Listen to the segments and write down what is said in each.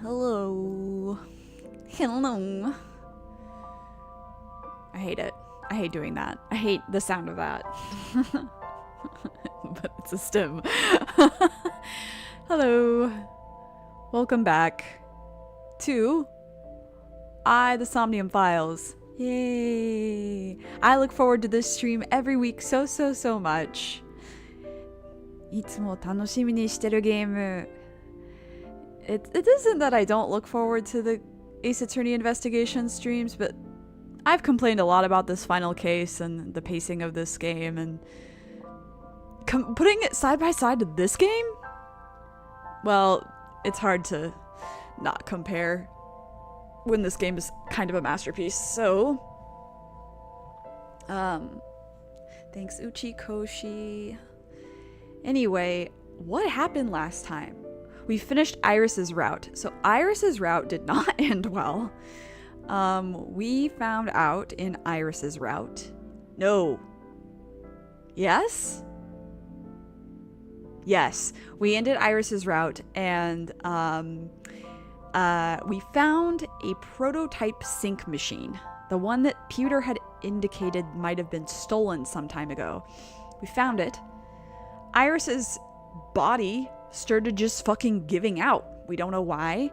Hello. Hello. I hate it. I hate doing that. I hate the sound of that. But it's a stim. Hello. Welcome back to the Somnium Files. Yay. I look forward to this stream every week so much. いつも楽しみにしてるゲーム. It isn't that I don't look forward to the Ace Attorney investigation streams, but I've complained a lot about this final case and the pacing of this game, and putting it side by side to this game? Well, it's hard to not compare when this game is kind of a masterpiece, so... Thanks, Uchikoshi. Anyway, what happened last time? We finished Iris's route. So Iris's route did not end well. We found out in Iris's route. No. Yes? Yes. We ended Iris's route and we found a prototype sync machine. The one that Pewter had indicated might have been stolen some time ago. We found it. Iris's body started just fucking giving out. We don't know why.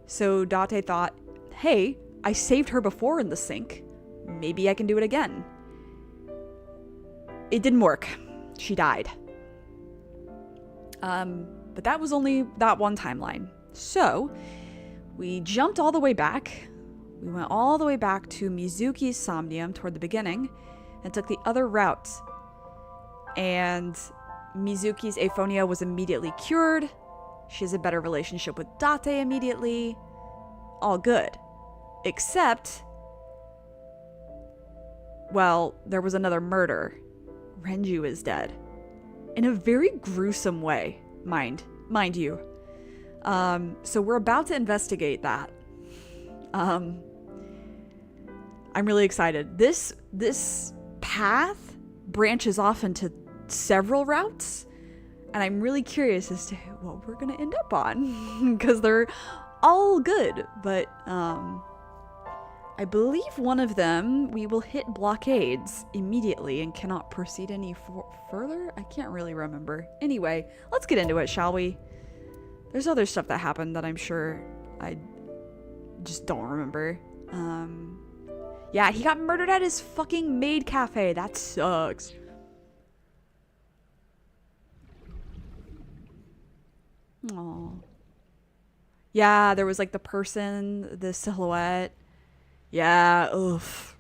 So Date thought, hey, I saved her before in the sink. Maybe I can do it again. It didn't work. She died. But that was only that one timeline. So we jumped all the way back. We went all the way back to Mizuki's Somnium toward the beginning and took the other route. And Mizuki's aphonia was immediately cured. She has a better relationship with Date immediately. All good. Except, well, there was another murder. Renju is dead. In a very gruesome way, mind you. So we're about to investigate that. I'm really excited. This path branches off into several routes, and I'm really curious as to what we're gonna end up on because they're all good, but I believe one of them we will hit blockades immediately and cannot proceed any further. I can't really remember. Anyway, let's get into it, shall we? There's other stuff that happened that I'm sure I just don't remember. Yeah, he got murdered at his fucking maid cafe. That sucks. Aww. Yeah, there was like the person, the silhouette. Yeah, oof.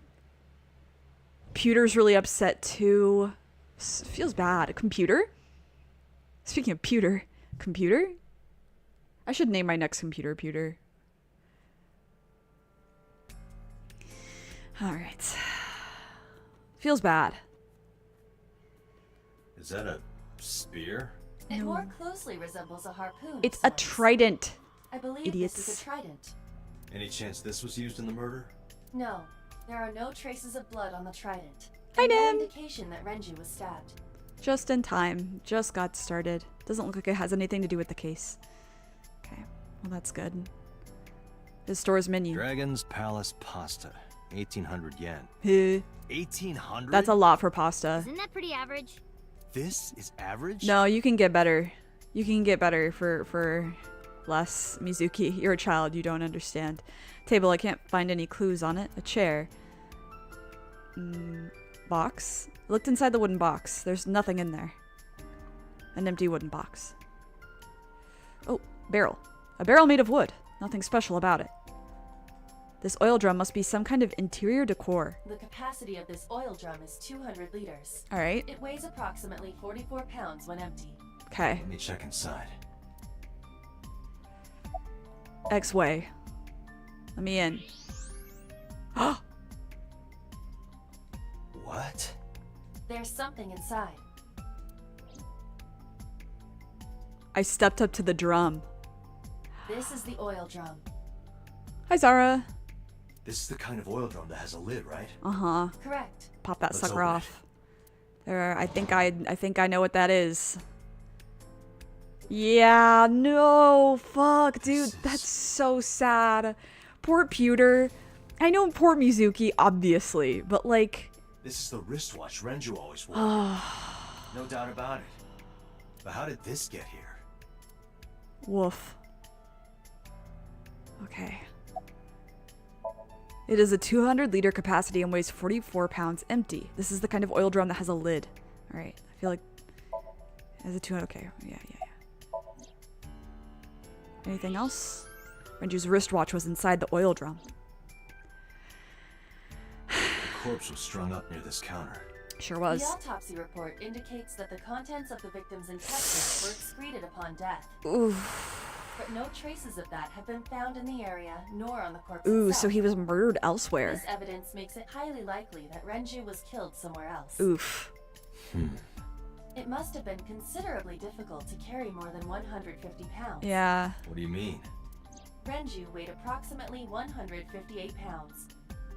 Pewter's really upset too. Feels bad. Computer? Speaking of Pewter. Computer? I should name my next computer Pewter. Alright. Feels bad. Is that a spear? It more closely resembles a harpoon. It's a trident. I believe idiots. This is a trident. Any chance this was used in the murder? No, there are no traces of blood on the trident. Hi, No Dan. indication that Renji was stabbed. Just in time. Just got started. Doesn't look like it has anything to do with the case. Okay, well that's good. His store's menu. Dragon's Palace pasta, 1,800 yen. 1,800? That's a lot for pasta. Isn't that pretty average? This is average? No, you can get better. You can get better for less, Mizuki. You're a child, you don't understand. Table, I can't find any clues on it. A chair. Box. Looked inside the wooden box. There's nothing in there. An empty wooden box. Oh, barrel. A barrel made of wood. Nothing special about it. This oil drum must be some kind of interior decor. The capacity of this oil drum is 200 liters. Alright. It weighs approximately 44 pounds when empty. Okay. Let me check inside. X-way. Let me in. What? There's something inside. I stepped up to the drum. This is the oil drum. Hi, Zara. This is the kind of oil drum that has a lid, right? Uh-huh. Correct. Pop that Let's sucker open it. off. There, I think I know what that is. Yeah, no, fuck, dude, that's so sad. Poor Pewter. I know poor Mizuki, obviously, but like... This is the wristwatch Renju always wore. No doubt about it. But how did this get here? Woof. Okay. It is a 200-liter capacity and weighs 44 pounds empty. This is the kind of oil drum that has a lid. Alright, I feel like... It has a 200... Okay, yeah. Anything else? Renju's wristwatch was inside the oil drum. The corpse was strung up near this counter. Sure was. The autopsy report indicates that the contents of the victim's intestines were excreted upon death. Oof. But no traces of that have been found in the area, nor on the corpse Ooh, itself. so he was murdered elsewhere. This evidence makes it highly likely that Renju was killed somewhere else. Oof. It must have been considerably difficult to carry more than 150 pounds. Yeah. What do you mean? Renju weighed approximately 158 pounds.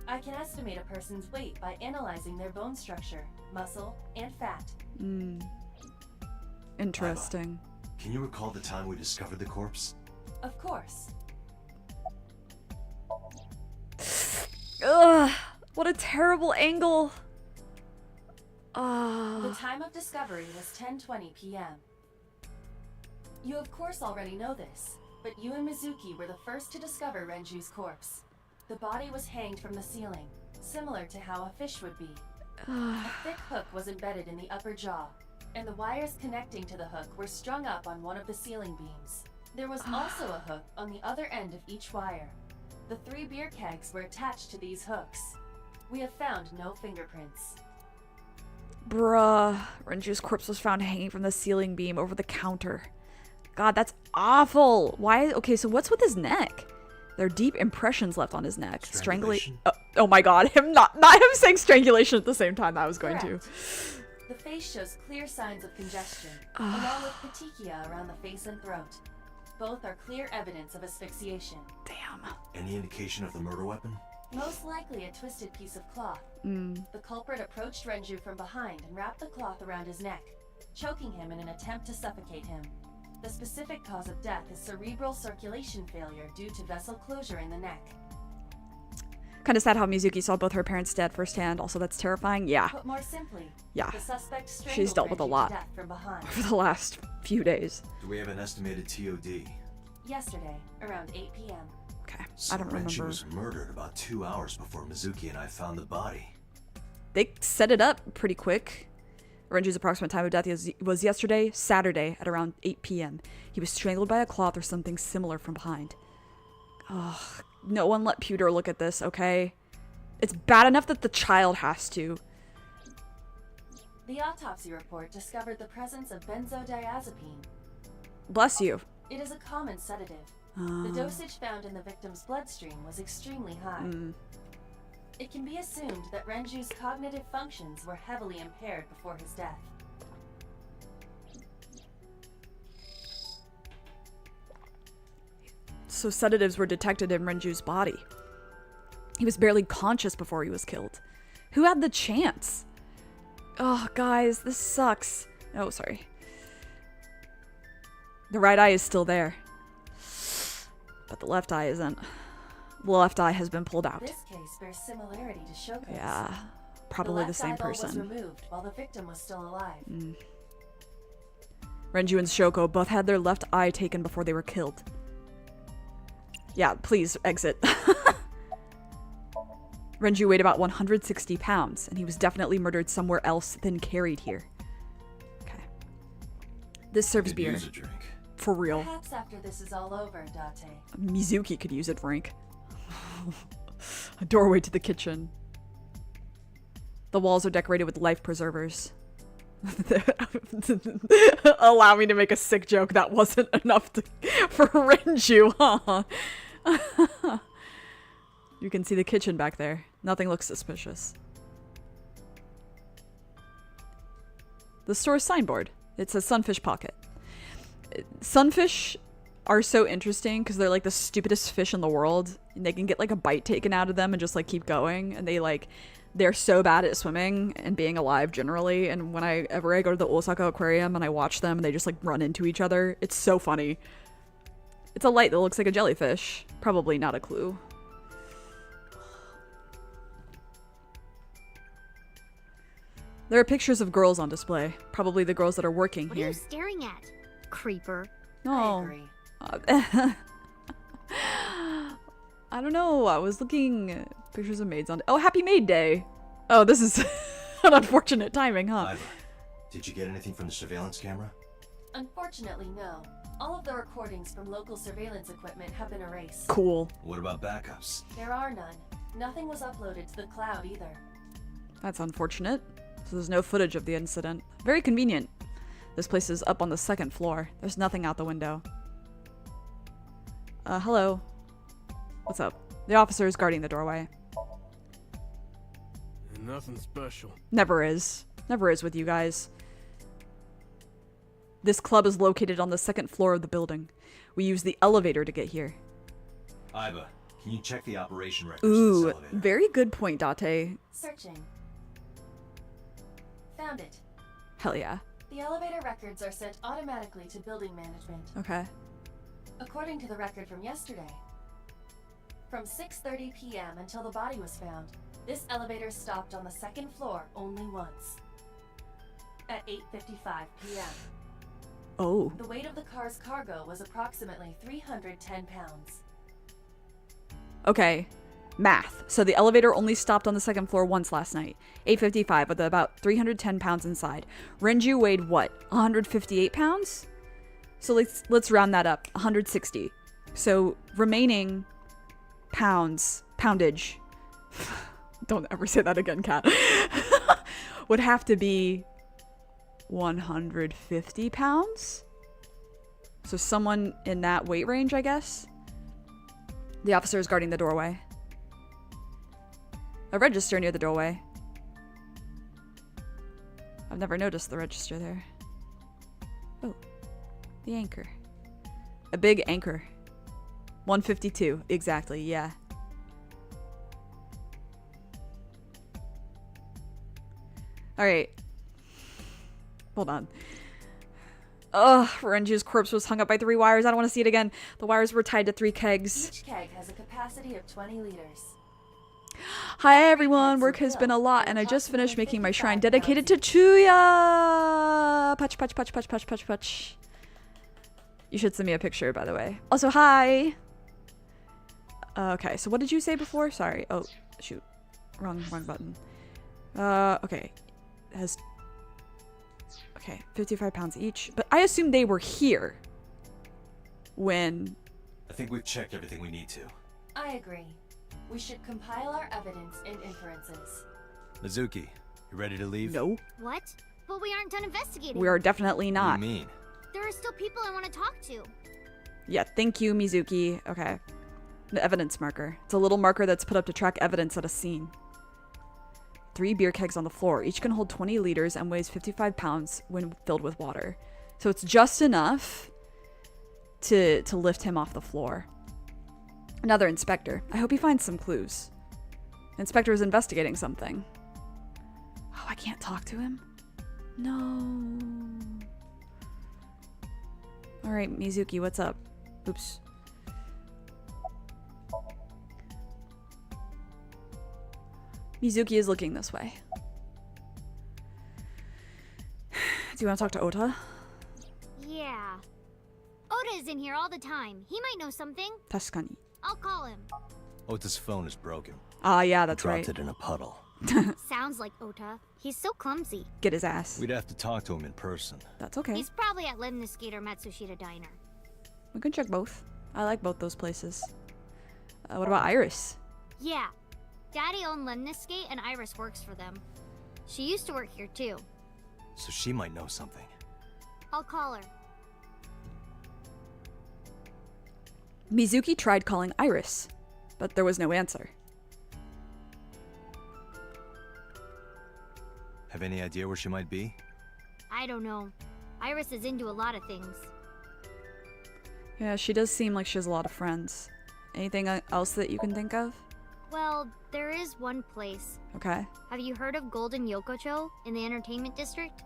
I can estimate a person's weight by analyzing their bone structure, muscle, and fat. Interesting. Can you recall the time we discovered the corpse? Of course. Ugh, what a terrible angle. The time of discovery was 10:20 p.m. You of course already know this, but you and Mizuki were the first to discover Renju's corpse. The body was hanged from the ceiling, similar to how a fish would be. A thick hook was embedded in the upper jaw, and the wires connecting to the hook were strung up on one of the ceiling beams. There was also a hook on the other end of each wire. The 3 beer kegs were attached to these hooks. We have found no fingerprints. Bruh. Renju's corpse was found hanging from the ceiling beam over the counter. God, that's awful. Why? Okay, so what's with his neck? There are deep impressions left on his neck. Strangulation? Oh my god, not him saying strangulation at the same time that I was going Correct. to. The face shows clear signs of congestion, along with petechia around the face and throat. Both are clear evidence of asphyxiation. Damn. Any indication of the murder weapon? Most likely a twisted piece of cloth. The culprit approached Renju from behind and wrapped the cloth around his neck, choking him in an attempt to suffocate him. The specific cause of death is cerebral circulation failure due to vessel closure in the neck. Kind of sad how Mizuki saw both her parents dead firsthand. Also, that's terrifying. Yeah. Put more simply, Yeah. the suspect strangled She's dealt with a Renju to lot death from behind. for the last few days. Do we have an estimated TOD? Yesterday, around 8 p.m. Okay. So I don't Renju remember. was murdered about 2 hours before Mizuki and I found the body. They set it up pretty quick. Renju's approximate time of death was yesterday, Saturday, at around 8 p.m. He was strangled by a cloth or something similar from behind. Ugh. No one let Pewter look at this, okay? It's bad enough that the child has to. The autopsy report discovered the presence of benzodiazepine. Bless you. It is a common sedative. The dosage found in the victim's bloodstream was extremely high. It can be assumed that Renju's cognitive functions were heavily impaired before his death. So sedatives were detected in Renju's body. He was barely conscious before he was killed. Who had the chance? Oh, guys, this sucks. Oh, sorry. The right eye is still there. But the left eye isn't. The left eye has been pulled out. This case bears similarity to Shoko's. Yeah, probably the same left eyeball person. was removed while the victim was still alive. Renju and Shoko both had their left eye taken before they were killed. Yeah, please exit. Renju weighed about 160 pounds, and he was definitely murdered somewhere else than carried here. Okay. This serves Could beer. use a drink. For real. Perhaps after this is all over, Date. Mizuki could use it, Frank. A doorway to the kitchen. The walls are decorated with life preservers. Allow me to make a sick joke. That wasn't enough for Renju, huh? You can see the kitchen back there. Nothing looks suspicious. The store's signboard. It says Sunfish Pocket. Sunfish are so interesting because they're like the stupidest fish in the world, and they can get like a bite taken out of them and just like keep going, and they're so bad at swimming and being alive generally, and whenever I go to the Osaka aquarium and I watch them and they just like run into each other, it's so funny. It's a light that looks like a jellyfish. Probably not a clue. There are pictures of girls on display. Probably the girls that are working What here. are you staring at, creeper? No. I agree. I don't know. I was looking at pictures of maids on. Oh, Happy Maid Day. Oh, this is an unfortunate timing, huh? Iva, did you get anything from the surveillance camera? Unfortunately, no. All of the recordings from local surveillance equipment have been erased. Cool. What about backups? There are none. Nothing was uploaded to the cloud either. That's unfortunate. So there's no footage of the incident. Very convenient. This place is up on the 2nd floor. There's nothing out the window. Hello. What's up? The officer is guarding the doorway. Nothing special. Never is. Never is with you guys. This club is located on the 2nd floor of the building. We use the elevator to get here. Iva, can you check the operation records of this Ooh, elevator? very good point, Date. Searching. Found it. Hell yeah. The elevator records are sent automatically to building management. Okay. According to the record from yesterday, from 6:30 p.m. until the body was found, this elevator stopped on the 2nd floor only once. At 8:55 p.m. Oh. The weight of the car's cargo was approximately 310 pounds. Okay. Math. So the elevator only stopped on the 2nd floor once last night. 8:55 with about 310 pounds inside. Renju weighed what? 158 pounds? So let's round that up. 160. So remaining poundage. Don't ever say that again, Kat. Would have to be 150 pounds? So someone in that weight range, I guess? The officer is guarding the doorway. A register near the doorway. I've never noticed the register there. Oh, the anchor. A big anchor. 152, exactly, yeah. Alright. Hold on. Ugh, Renju's corpse was hung up by 3 wires. I don't want to see it again. The wires were tied to 3 kegs. Each keg has a capacity of 20 liters. Hi everyone, work has been a lot and I just finished making my shrine dedicated to Chuya! Patch, patch, patch, patch, patch, patch, patch. You should send me a picture, by the way. Also, hi! Okay, so what did you say before? Sorry. Oh, shoot. Wrong button. Okay. It has... Okay, 55 pounds each. But I assume they were here when... I think we've checked everything we need to. I agree. We should compile our evidence and inferences. Mizuki, you ready to leave? No. What? But we aren't done investigating. We are definitely What not. do you mean? There are still people I want to talk to. Yeah, thank you, Mizuki. Okay. The evidence marker. It's a little marker that's put up to track evidence at a scene. 3 beer kegs on the floor. Each can hold 20 liters and weighs 55 pounds when filled with water. So it's just enough to lift him off the floor. Another inspector. I hope he finds some clues. Inspector is investigating something. Oh, I can't talk to him? No. Alright, Mizuki, what's up? Oops. Mizuki is looking this way. Do you want to talk to Ota? Yeah. Oda is in here all the time. He might know something. 確かに. I'll call him. Ota's phone is broken. Ah, yeah, that's Dropped right. it in a puddle. Sounds like Ota. He's so clumsy. Get his ass. We'd have to talk to him in person. That's okay. He's probably at Lemniscate or Matsushita Diner. We can check both. I like both those places. What about Iris? Yeah. Daddy owned Lemniscate and Iris works for them. She used to work here too. So she might know something. I'll call her. Mizuki tried calling Iris, but there was no answer. Have any idea where she might be? I don't know. Iris is into a lot of things. Yeah, she does seem like she has a lot of friends. Anything else that you can think of? Well, there is one place. Okay. Have you heard of Golden Yokocho in the entertainment district?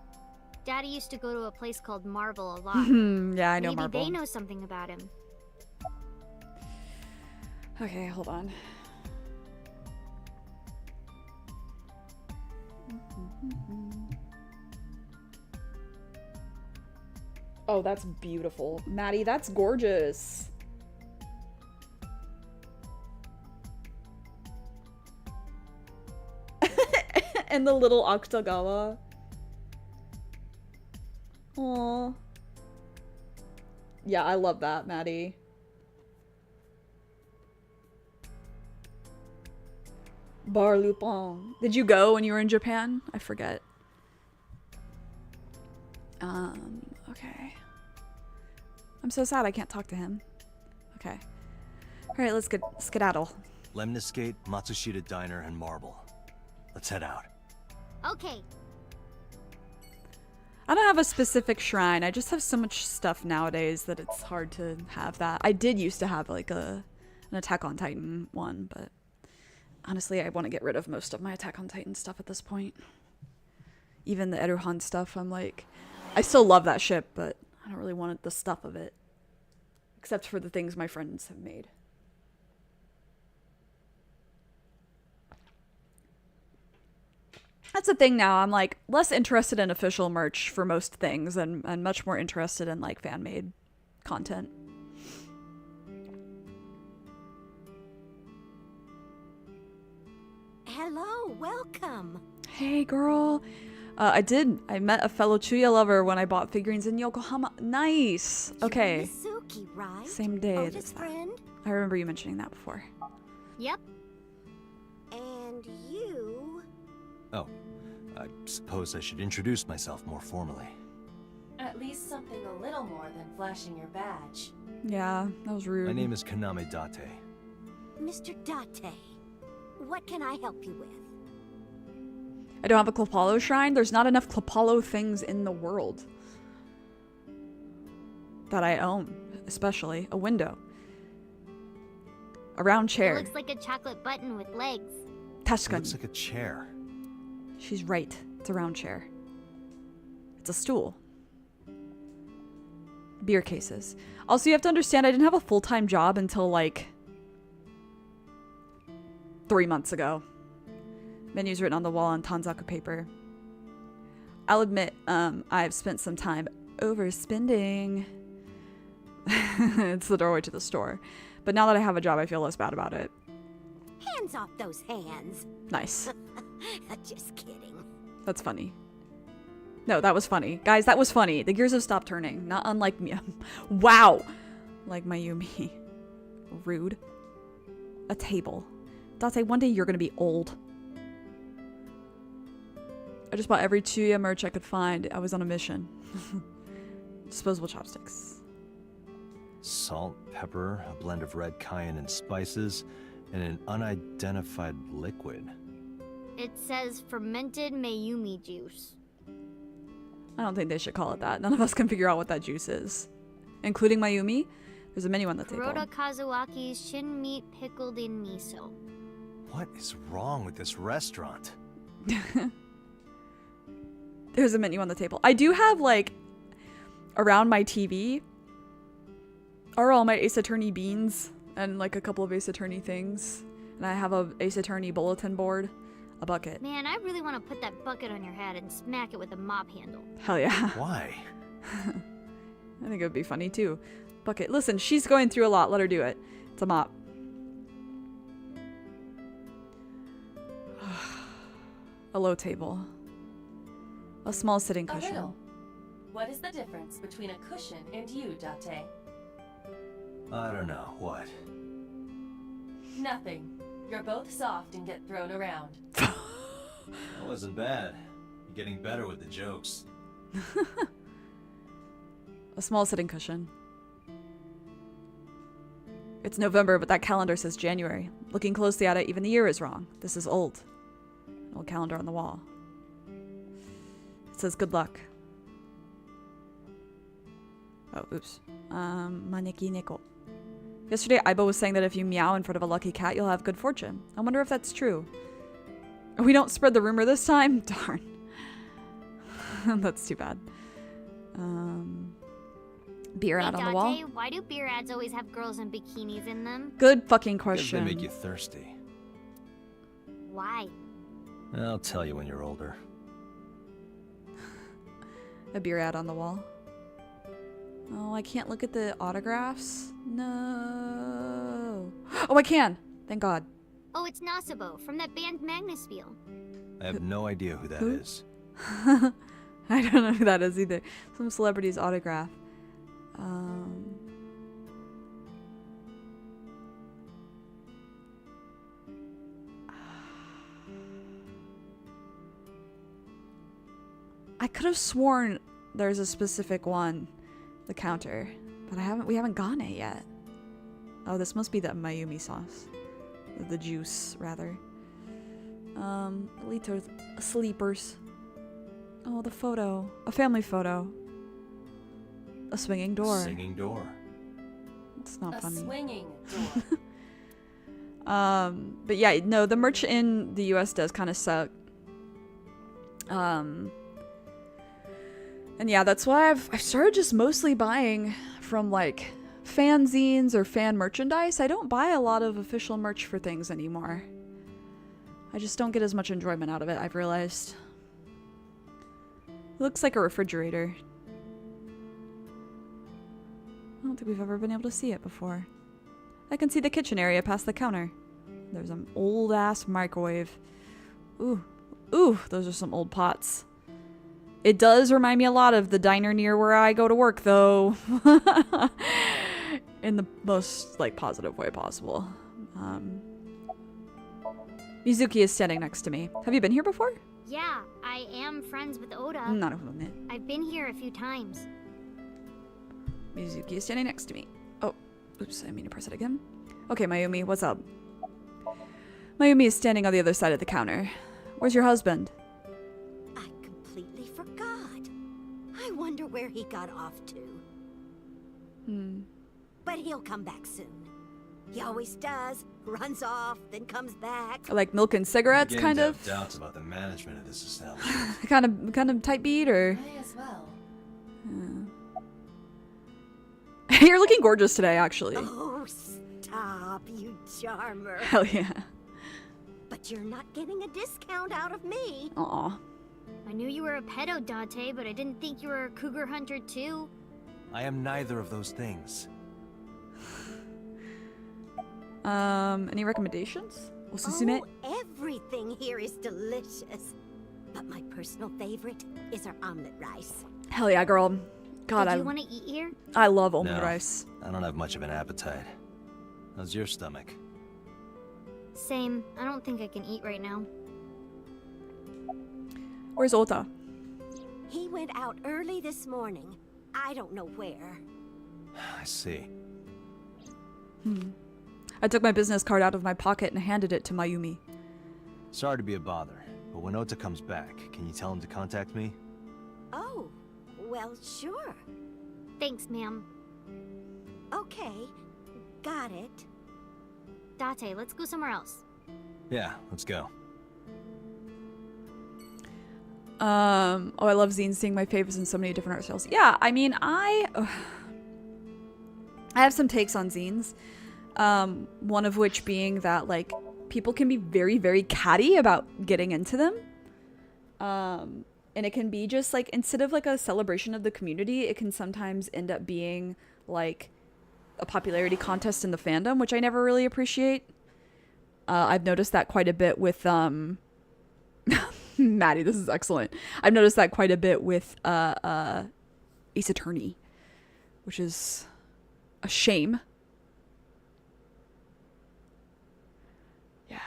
Daddy used to go to a place called Marble a lot. Yeah, I know Maybe Marble. they know something about him. Okay, hold on. Oh, that's beautiful. Maddie, that's gorgeous. And the little Akutagawa. Aww. Yeah, I love that, Maddie. Bar Lupin. Did you go when you were in Japan? I forget. Okay. I'm so sad I can't talk to him. Okay. Alright, let's skedaddle. Lemniscate, Matsushita Diner, and Marble. Let's head out. Okay. I don't have a specific shrine. I just have so much stuff nowadays that it's hard to have that. I did used to have like an Attack on Titan one, but honestly, I want to get rid of most of my Attack on Titan stuff at this point. Even the Eruhan stuff, I'm like, I still love that ship, but I don't really want the stuff of it. Except for the things my friends have made. That's the thing now. I'm like less interested in official merch for most things and much more interested in like fan-made content. Hello, welcome. Hey girl. I met a fellow Chuya lover when I bought figurines in Yokohama. Nice. Okay. You're Mizuki, right? Same day. Otis' friend? I remember you mentioning that before. Yep. And you? Oh, I suppose I should introduce myself more formally. At least something a little more than flashing your badge. Yeah, that was rude. My name is Kaname Date. Mr. Date, what can I help you with? I don't have a Klapalo shrine. There's not enough Klapalo things in the world that I own, especially a window. A round It chair. looks like a chocolate button with legs. It Tashkun. looks like a chair. She's right. It's a round chair. It's a stool. Beer cases. Also, you have to understand I didn't have a full-time job until like 3 months ago. Menus written on the wall on Tanzaku paper. I'll admit, I've spent some time overspending. It's the doorway to the store. But now that I have a job, I feel less bad about it. Hands off those hands. Nice. Just kidding. That's funny. No, that was funny. Guys, that was funny. The gears have stopped turning. Not unlike me. Wow! Like Mayumi. Rude. A table. Date, one day you're gonna be old. I just bought every Chuya merch I could find. I was on a mission. Disposable chopsticks. Salt, pepper, a blend of red cayenne and spices, and an unidentified liquid. It says fermented Mayumi juice. I don't think they should call it that. None of us can figure out what that juice is. Including Mayumi. There's a menu on the table. Kuroda Kazuaki's shin meat pickled in miso. What is wrong with this restaurant? There's a menu on the table. I do have, like, around my TV are all my Ace Attorney beans and, like, a couple of Ace Attorney things. And I have a Ace Attorney bulletin board, a bucket. Man, I really want to put that bucket on your head and smack it with a mop handle. Hell yeah. Why? I think it would be funny, too. Bucket. Listen, she's going through a lot. Let her do it. It's a mop. A low table. A small sitting A cushion. riddle. What is the difference between a cushion and you, Date? I don't know. What? Nothing. You're both soft and get thrown around. That wasn't bad. You're getting better with the jokes. A small sitting cushion. It's November, but that calendar says January. Looking closely at it, even the year is wrong. This is old. An old calendar on the wall. It says good luck. Oh, oops. Maneki neko. Yesterday, Aiba was saying that if you meow in front of a lucky cat, you'll have good fortune. I wonder if that's true. We don't spread the rumor this time? Darn. That's too bad. Beer ad on the wall? Dante, why do beer ads always have girls in bikinis in them? Good fucking Because question. they make you thirsty. Why? I'll tell you when you're older. A beer ad on the wall. Oh, I can't look at the autographs? No. Oh, I can! Thank God. Oh, it's Nasabo from that band Magnusfield. I have no idea who that Who? is. I don't know who that is either. Some celebrity's autograph. I could have sworn there's a specific one, the counter, but we haven't gotten it yet. Oh, this must be the Mayumi sauce. The juice, rather. Elite sleepers. Oh, the photo. A family photo. A swinging door. Singing door. It's not A funny. swinging door. But yeah, no, the merch in the US does kind of suck. And yeah, that's why I've started just mostly buying from like fanzines or fan merchandise. I don't buy a lot of official merch for things anymore. I just don't get as much enjoyment out of it, I've realized. It looks like a refrigerator. I don't think we've ever been able to see it before. I can see the kitchen area past the counter. There's an old ass microwave. Ooh. Ooh, those are some old pots. It does remind me a lot of the diner near where I go to work, though. In the most, like, positive way possible. Mizuki is standing next to me. Have you been here before? Yeah, I am friends with Oda. Not a minute. I've been here a few times. Mizuki is standing next to me. Oh, oops, I mean to press it again. Okay, Mayumi, what's up? Mayumi is standing on the other side of the counter. Where's your husband? I completely forgot. I wonder where he got off to. But he'll come back soon. He always does. Runs off, then comes back. Like milk and cigarettes, Beginning kind to of? have doubts about the management of this establishment. kind of tight beat, or? May as well. You're looking gorgeous today, actually. Oh, stop, you charmer. Hell yeah. But you're not getting a discount out of me. Aw. I knew you were a pedo, Dante, but I didn't think you were a cougar hunter too. I am neither of those things. Any recommendations? Osusume? Oh, everything here is delicious. But my personal favorite is our omelet rice. Hell yeah, girl. God, Did you want to eat here? I love omelet No. rice. I don't have much of an appetite. How's your stomach? Same. I don't think I can eat right now. Where's Ota? He went out early this morning. I don't know where. I see. I took my business card out of my pocket and handed it to Mayumi. Sorry to be a bother, but when Ota comes back, can you tell him to contact me? Oh, well, sure. Thanks, ma'am. Okay, got it. Date, let's go somewhere else. Yeah, let's go. Oh, I love zines, seeing my favorites in so many different art styles. Yeah, I mean, I have some takes on zines. One of which being that, like, people can be very, very catty about getting into them. And it can be just, like, instead of, like, a celebration of the community, it can sometimes end up being, like, a popularity contest in the fandom, which I never really appreciate. I've noticed that quite a bit with, Maddie, this is excellent. I've noticed that quite a bit with, Ace Attorney, which is a shame. Yeah.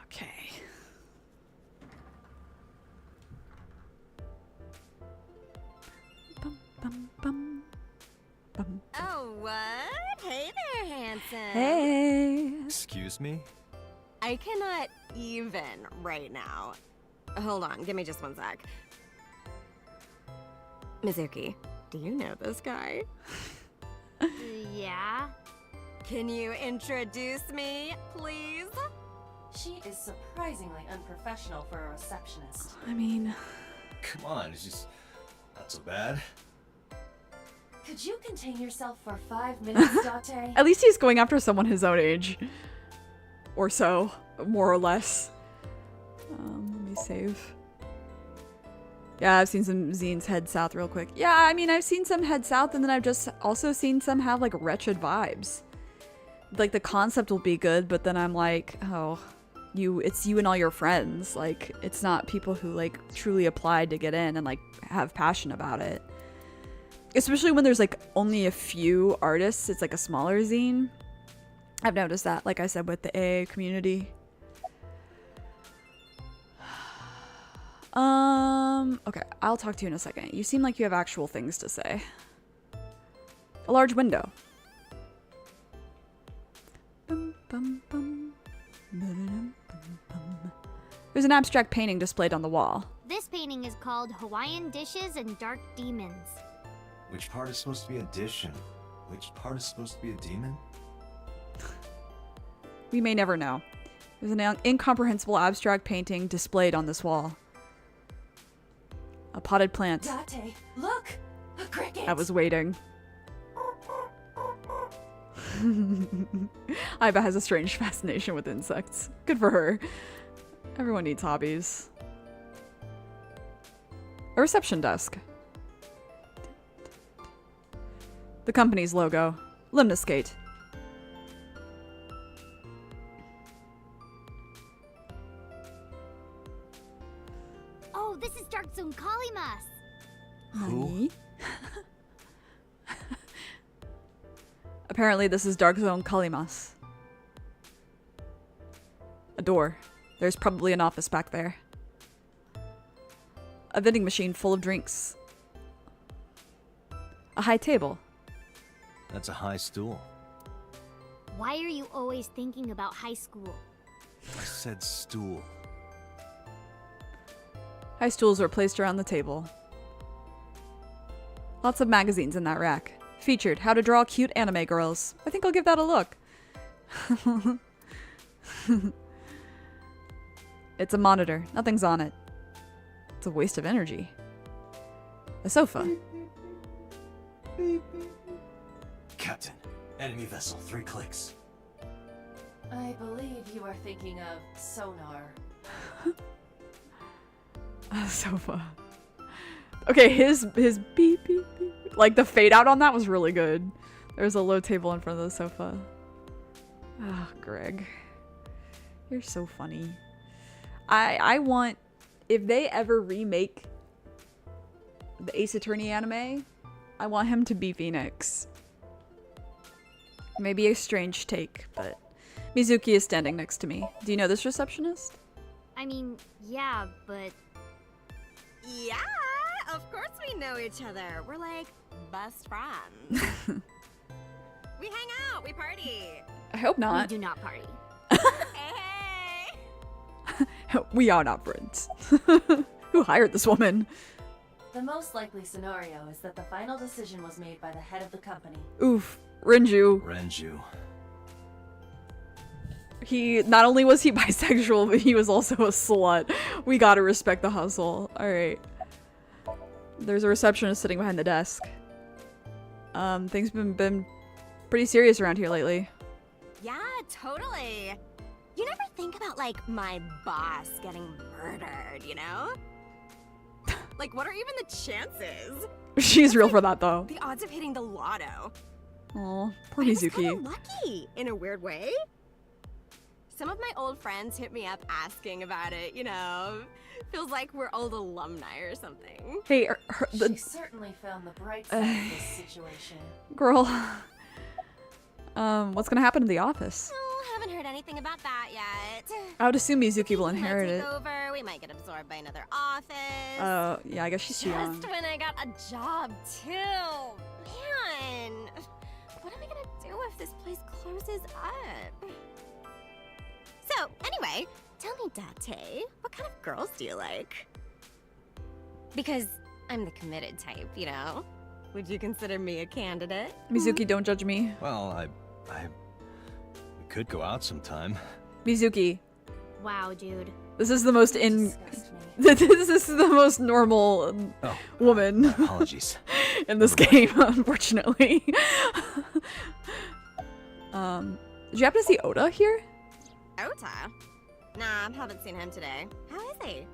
Okay. Bum, bum, bum. Bum. Oh, what? Hey there, handsome. Hey. Excuse me? I cannot even right now. Hold on, give me just one sec. Mizuki, do you know this guy? Yeah. Can you introduce me, please? She is surprisingly unprofessional for a receptionist. I mean, Come on, it's just not so bad. Could you contain yourself for 5 minutes, Date? at least he's going after someone his own age. Or so, more or less. Let me save. Yeah, I've seen some zines head south real quick. Yeah, I mean, I've seen some head south, and then I've just also seen some have, like, wretched vibes. Like, the concept will be good, but then I'm like, oh, it's you and all your friends. Like, it's not people who, like, truly applied to get in and, like, have passion about it. Especially when there's, like, only a few artists. It's, like, a smaller zine. I've noticed that, like I said, with the AA community. Okay, I'll talk to you in a second. You seem like you have actual things to say. A large window. Bum, bum, bum. Ba-da-dum, bum, bum. There's an abstract painting displayed on the wall. This painting is called Hawaiian Dishes and Dark Demons. Which part is supposed to be a dish and which part is supposed to be a demon? We may never know. There's an incomprehensible abstract painting displayed on this wall. A potted plant. Date, look! A cricket! I was waiting. Aiba has a strange fascination with insects. Good for her. Everyone needs hobbies. A reception desk. The company's logo. Limnoscate. Oh, this is Dark Zone Kalimas. Nani? Apparently this is Dark Zone Kalimas. A door. There's probably an office back there. A vending machine full of drinks. A high table. That's a high stool. Why are you always thinking about high school? I said stool. High stools were placed around the table. Lots of magazines in that rack. Featured How to Draw Cute Anime Girls. I think I'll give that a look. It's a monitor. Nothing's on it. It's a waste of energy. A sofa. Captain, enemy vessel, 3 clicks. I believe you are thinking of sonar. A sofa. Okay, his beep beep beep. Like the fade out on that was really good. There's a low table in front of the sofa. Ah, Greg. You're so funny. I want, if they ever remake the Ace Attorney anime, I want him to be Phoenix. Maybe a strange take, but Mizuki is standing next to me. Do you know this receptionist? I mean, yeah, but Yeah, of course we know each other. We're like best friends. We hang out, we party. I hope we not. do not party. Hey, hey. We are not friends. Who hired this woman? The most likely scenario is that the final decision was made by the head of the company. Oof. Renju. Renju. He, not only was he bisexual, but he was also a slut. We gotta respect the hustle. Alright. There's a receptionist sitting behind the desk. Things been pretty serious around here lately. Yeah, totally. You never think about, like, my boss getting murdered, you know? Like, what are even the chances? She's real for that, though. The odds of hitting the lotto. Aw, poor I was Mizuki. kinda lucky, in a weird way. Some of my old friends hit me up asking about it, you know? Feels like we're old alumni or something. Hey, She certainly found the bright side of this situation. girl. What's gonna happen to the office? Oh, haven't heard anything about that yet. I would assume Mizuki will Might inherit take it. over. We might get absorbed by another office. Yeah, I guess she's too young. Just when I got a job, too. Man, what am I gonna do if this place closes up? So, anyway, tell me, Date, what what kind of girls do you like? Because I'm the committed type, you know? Would you consider me a candidate? Mizuki, don't judge me. Well, we could go out sometime. Mizuki, Wow, dude. this is the most Disgust me. this is the most normal Oh, woman apologies. in this Never game, unfortunately. Did you happen to see Oda here? Ota? Nah, haven't seen him today. How is he?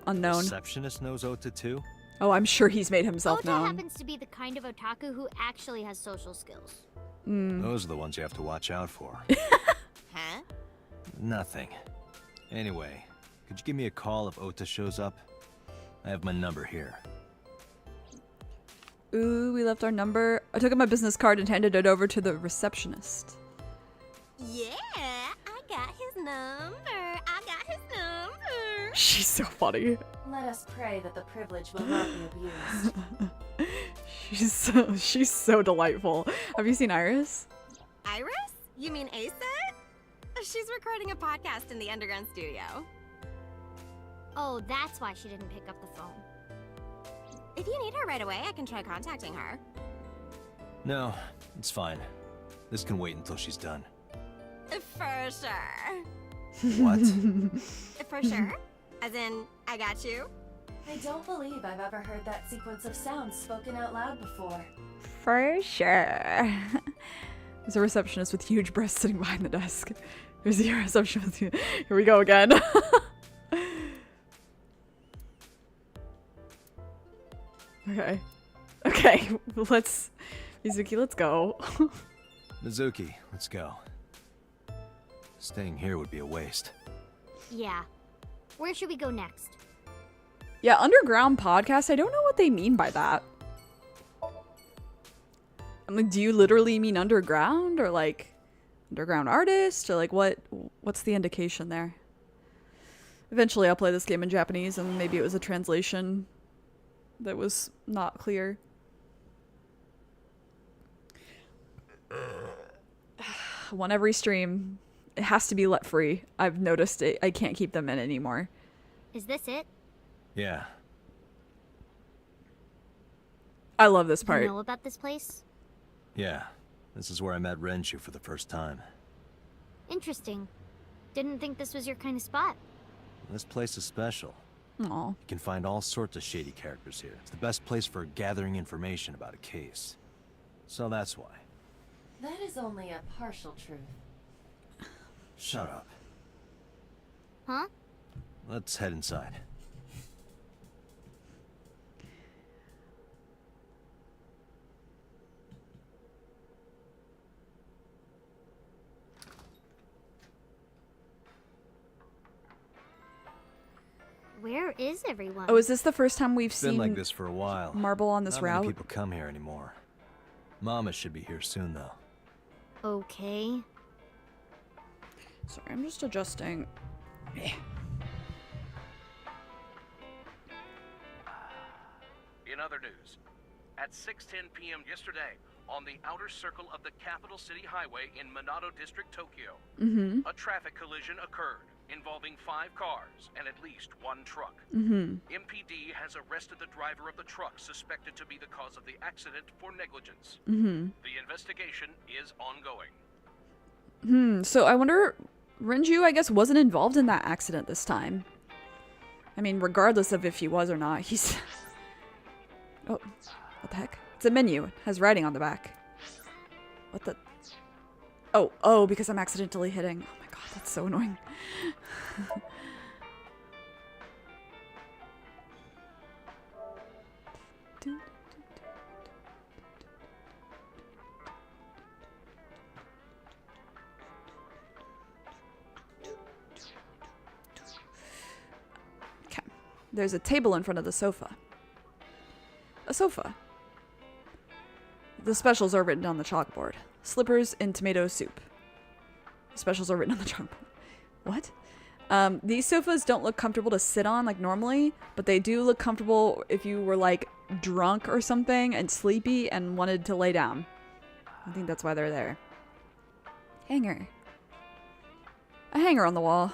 Unknown. Receptionist knows Ota too? Oh, I'm sure he's made himself Ota known. happens to be the kind of otaku who actually has social skills. Those are the ones you have to watch out for. Huh? Nothing. Anyway, could you give me a call if Ota shows up? I have my number here. Ooh, we left our number. I took out my business card and handed it over to the receptionist. Yeah, I got his number. I got his number. She's so funny. Let us pray that the privilege will not be abused. She's so delightful. Have you seen Iris? Iris? You mean Asa? She's recording a podcast in the underground studio. Oh, that's why she didn't pick up the phone. If you need her right away, I can try contacting her. No, it's fine. This can wait until she's done. For sure. What? For sure? As in, I got you? I don't believe I've ever heard that sequence of sounds spoken out loud before. For sure. There's a receptionist with huge breasts sitting behind the desk. There's a receptionist. Here we go again. Okay. Okay, let's... Mizuki, let's go. Mizuki, let's go. Staying here would be a waste. Yeah. Where should we go next? Yeah, underground podcast, I don't know what they mean by that. I'm like, do you literally mean underground? Or like, underground artist? Or like, what's the indication there? Eventually I'll play this game in Japanese, and maybe it was a translation that was not clear. One every stream. It has to be let free. I've noticed it. I can't keep them in anymore. Is this it? Yeah. I love this You part. know about this place? Yeah. This is where I met Renshu for the first time. Interesting. Didn't think this was your kind of spot. This place is special. Aw. You can find all sorts of shady characters here. It's the best place for gathering information about a case. So that's why. That is only a partial truth. Shut up. Huh? Let's head inside. Where is everyone? Oh, is this the first time we've It's been seen like this for a while. Marble on this Not route? many people come here anymore. Mama should be here soon, though. Okay. Sorry, I'm just adjusting. In other news, at 6:10 p.m. yesterday, on the outer circle of the Capital City Highway in Minato District, Tokyo, a traffic collision occurred involving 5 cars and at least 1 truck. MPD has arrested the driver of the truck suspected to be the cause of the accident for negligence. The investigation is ongoing. So I wonder, Renju, I guess, wasn't involved in that accident this time. I mean, regardless of if he was or not, he's... Oh, what the heck? It's a menu. It has writing on the back. What the... Oh, because I'm accidentally hitting. Oh my god, that's so annoying. Okay. There's a table in front of the sofa. A sofa. The specials are written on the chalkboard. Slippers and tomato soup. The specials are written on the chalkboard. What? These sofas don't look comfortable to sit on like normally, but they do look comfortable if you were like drunk or something and sleepy and wanted to lay down. I think that's why they're there. Hanger. A hanger on the wall.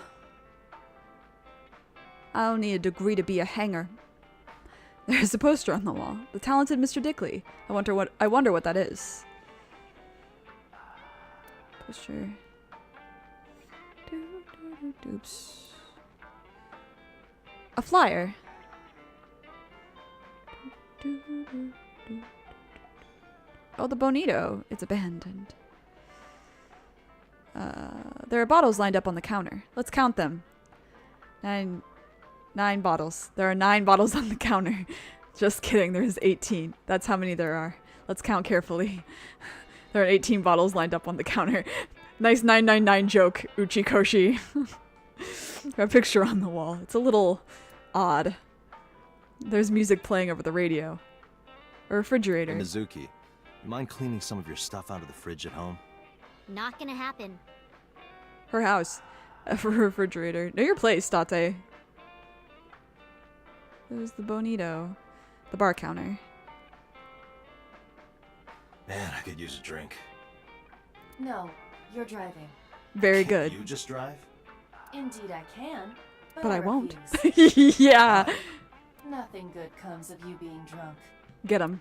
I don't need a degree to be a hanger. There's a poster on the wall. The talented Mr. Dickley. I wonder what that is. Poster. Oops. A flyer. Oh, the Bonito. It's abandoned. There are bottles lined up on the counter. Let's count them. Nine bottles. There are 9 bottles on the counter. Just kidding. There's 18. That's how many there are. Let's count carefully. There are 18 bottles lined up on the counter. Nice 999 joke, Uchikoshi. A picture on the wall. It's a little odd. There's music playing over the radio. A refrigerator. Hey, Mizuki, you mind cleaning some of your stuff out of the fridge at home? Not gonna happen. Her house. A refrigerator. Know your place, Date. There's the Bonito. The bar counter. Man, I could use a drink. No, you're driving. Very Can't good. you just drive? Indeed I can, But I won't. refuse. Yeah. Nothing good comes of you being drunk. Get them.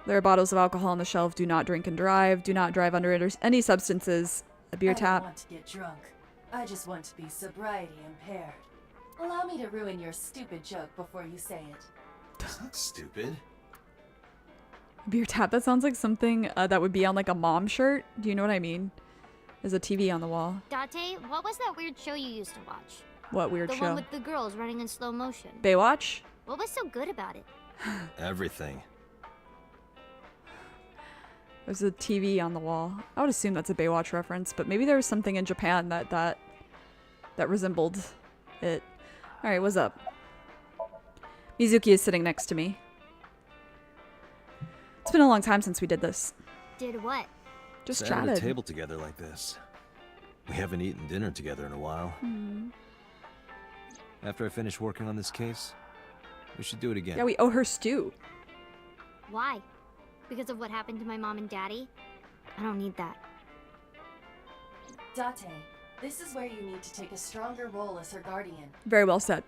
There are bottles of alcohol on the shelf. Do not drink and drive. Do not drive under any substances. A beer I don't tap. want to get drunk. I just want to be sobriety impaired. Allow me to ruin your stupid joke before you say it. That's not stupid. Beer tap. That sounds like something that would be on like a mom shirt. Do you know what I mean? There's a TV on the wall. Date, what was that weird show you used to watch? What weird The show? one with the girls running in slow motion. Baywatch? What was so good about it? Everything. There's a TV on the wall. I would assume that's a Baywatch reference, but maybe there was something in Japan that resembled it. Alright, what's up? Mizuki is sitting next to me. It's been a long time since we did this. Did what? Just Sat at a chatted. table together like this. We haven't eaten dinner together in a while. After I finish working on this case, we should do it again. Yeah, we owe her stew. Why? Because of what happened to my mom and daddy? I don't need that. Date, this is where you need to take a stronger role as her guardian. Very well said.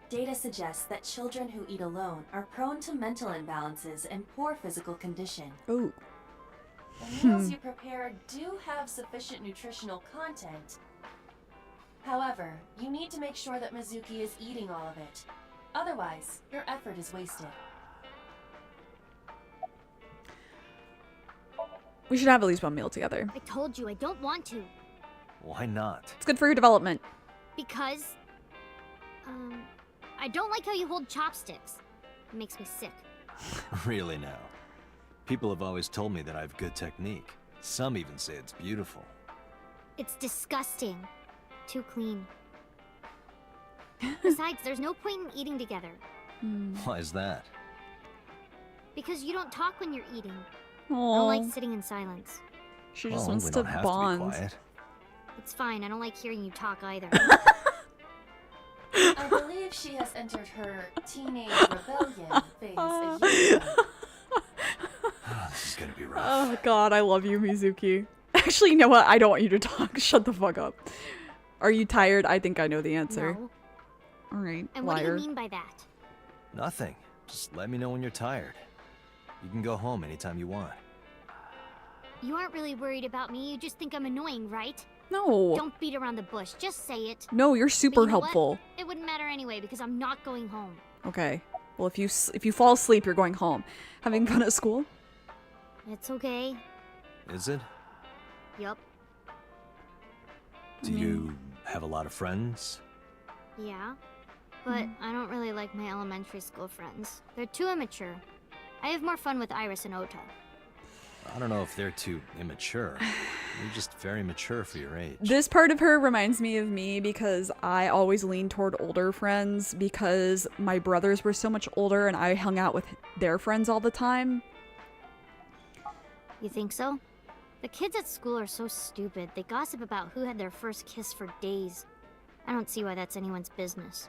Data suggests that children who eat alone are prone to mental imbalances and poor physical condition. Oh. The meals you prepare do have sufficient nutritional content. However, you need to make sure that Mizuki is eating all of it. Otherwise, your effort is wasted. We should have at least one meal together. I told you I don't want to. Why not? It's good for your development. Because, I don't like how you hold chopsticks. It makes me sick. Really now. People have always told me that I have good technique. Some even say it's beautiful. It's disgusting. Too clean. Besides, there's no point in eating together. Why is that? Because you don't talk when you're eating. I Oh, don't like sitting in silence. she just Well, wants we to don't have bond. to be quiet. It's fine, I don't like hearing you talk either. I believe she has entered her teenage rebellion phase a year ago. This is gonna be rough. Oh god, I love you, Mizuki. Actually, you know what? I don't want you to talk. Shut the fuck up. Are you tired? I think I know the answer. No. Alright, And what do you liar. mean by that? Nothing. Just let me know when you're tired. You can go home anytime you want. You aren't really worried about me, you just think I'm annoying, right? No. Don't beat around the bush, just say it. No, you're super you know what? helpful. It wouldn't matter anyway because I'm not going home. Okay. Well, if you fall asleep, you're going home. Having fun at school? It's okay. Is it? Yup. Do you have a lot of friends? Yeah. But I don't really like my elementary school friends. They're too immature. I have more fun with Iris and Ota. I don't know if they're too immature. You're just very mature for your age. This part of her reminds me of me because I always leaned toward older friends because my brothers were so much older and I hung out with their friends all the time. You think so? The kids at school are so stupid. They gossip about who had their first kiss for days. I don't see why that's anyone's business.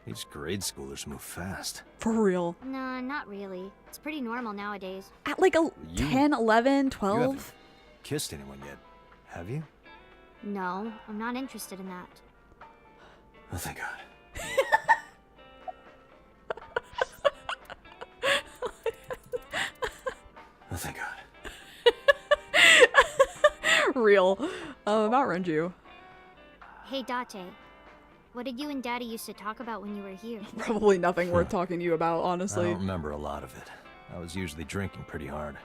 These grade schoolers move fast. For real. Nah, not really. It's pretty normal nowadays. At like a You- 10, 11, You 12? haven't kissed anyone yet, have you? No, I'm not interested in that. Oh, thank God. Oh, thank God. Real. About Renju. Hey, Date. What did you and Daddy used to talk about when you were here? Probably nothing worth talking to you about, I honestly. don't remember a lot of it. I was usually drinking pretty hard.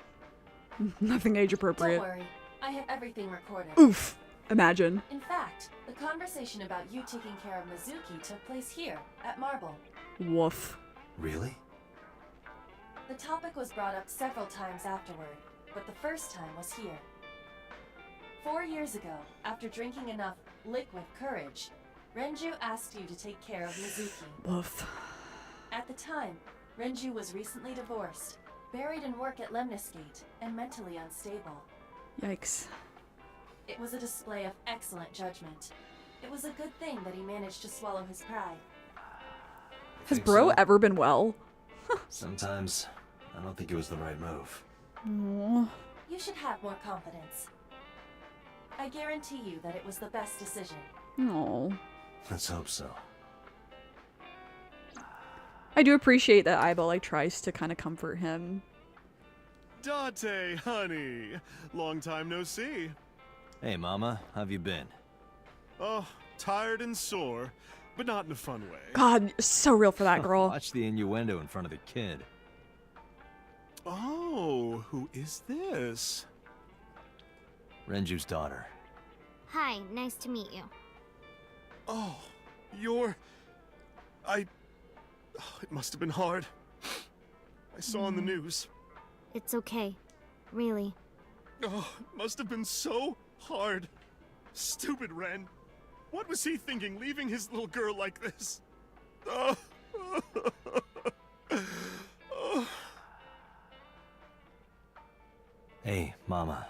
Nothing age Don't appropriate. worry, I have everything recorded. Oof. Imagine. In fact, the conversation about you taking care of Mizuki took place here, at Marble. Woof. Really? The topic was brought up several times afterward, but the first time was here. 4 years ago, after drinking enough liquid courage, Renju asked you to take care of Mizuki. Woof. At the time, Renju was recently divorced, buried in work at Lemniscate, and mentally unstable. Yikes. It was a display of excellent judgment. It was a good thing that he managed to swallow his pride. Has Think bro so? ever been well? Sometimes I don't think it was the right move. Aw. You should have more confidence. I guarantee you that it was the best decision. Aw. Let's hope so. I do appreciate that Aiba like tries to kind of comfort him. Date, honey. Long time no see. Hey, Mama, how've you been? Oh, tired and sore, but not in a fun way. God, so real for that girl. Watch the innuendo in front of the kid. Oh, who is this? Renju's daughter. Hi, nice to meet you. Oh, you're... oh, it must have been hard. I saw on the news. It's okay. Really. Oh, it must have been so hard. Stupid Ren. What was he thinking, leaving his little girl like this? Oh. Oh. Hey, Mama.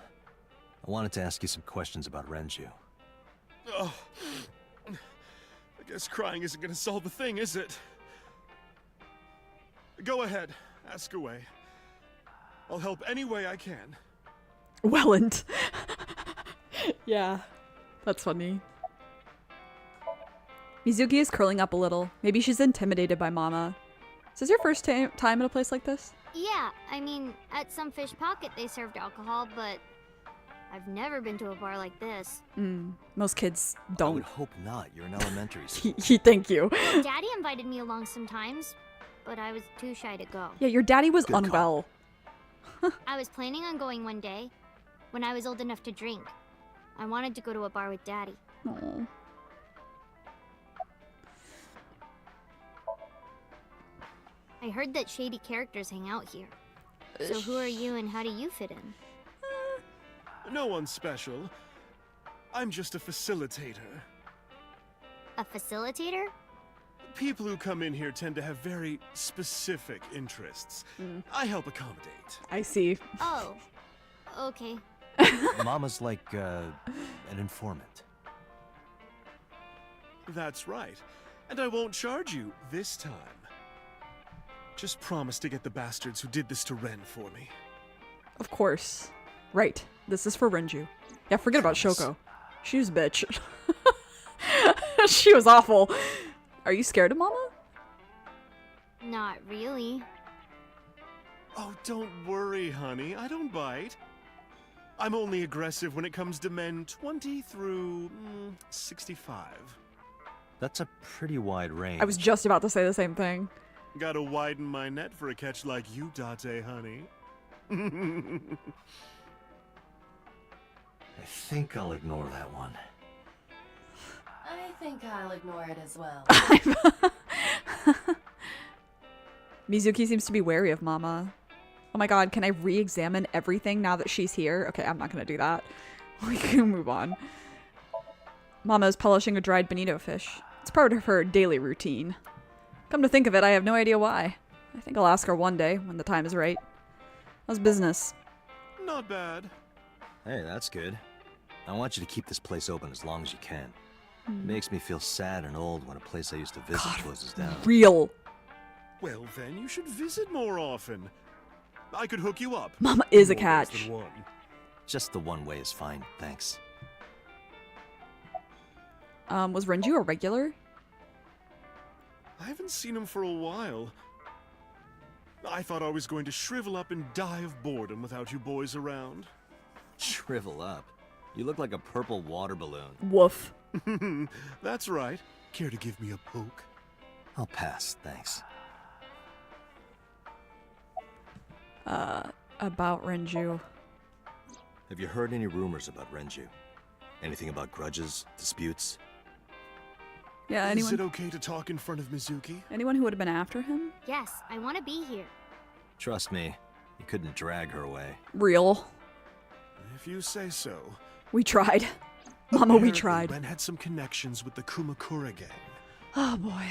I wanted to ask you some questions about Renju. Oh. I guess crying isn't gonna solve the thing, is it? Go ahead, ask away. I'll help any way I can. Welland. Yeah, that's funny. Mizuki is curling up a little. Maybe she's intimidated by Mama. Is this your first time at a place like this? Yeah, I mean, at some fish pocket they served alcohol, but I've never been to a bar like this. Most kids I would don't. hope not. You're in elementary school. Thank you. Daddy invited me along sometimes, but I was too shy to go. Yeah, your daddy was Good call. unwell. I was planning on going one day, when I was old enough to drink. I wanted to go to a bar with Daddy. Aw. I heard that shady characters hang out here. So who are you and how do you fit in? No one special. I'm just a facilitator. A facilitator? People who come in here tend to have very specific interests. I help accommodate. I see. Oh, okay. Mama's like, an informant. That's right. And I won't charge you this time. Just promise to get the bastards who did this to Ren for me. Of course. Right. This is for Renju. Yeah, forget about Shoko. She was a bitch. She was awful. Are you scared of Mama? Not really. Oh, don't worry, honey. I don't bite. I'm only aggressive when it comes to men 20 through 65. That's a pretty wide range. I was just about to say the same thing. Gotta widen my net for a catch like you, Date, honey. I think I'll ignore that one. I think I'll ignore it as well. Mizuki seems to be wary of Mama. Oh my god, can I re-examine everything now that she's here? Okay, I'm not gonna do that. We can move on. Mama is polishing a dried bonito fish. It's part of her daily routine. Come to think of it, I have no idea why. I think I'll ask her one day, when the time is right. How's business? Not bad. Hey, that's good. I want you to keep this place open as long as you can. It makes me feel sad and old when a place I used to visit closes down. Real. Well, then you should visit more often. I could hook you up. Mama is a More ways catch. than one. Just the one way is fine, thanks. Was Renju a regular? I haven't seen him for a while. I thought I was going to shrivel up and die of boredom without you boys around. Shrivel up. You look like a purple water balloon. Woof. That's right. Care to give me a poke? I'll pass, thanks. About Renju. Have you heard any rumors about Renju? Anything about grudges, disputes? Yeah, Is it okay to talk in front of Mizuki? anyone who would have been after him? Yes, I want to be here. Trust me, you couldn't drag her away. Real. If you say so. We tried. Mama, we Apparently, tried. Ren had some connections with the Kumakura gang. Oh boy.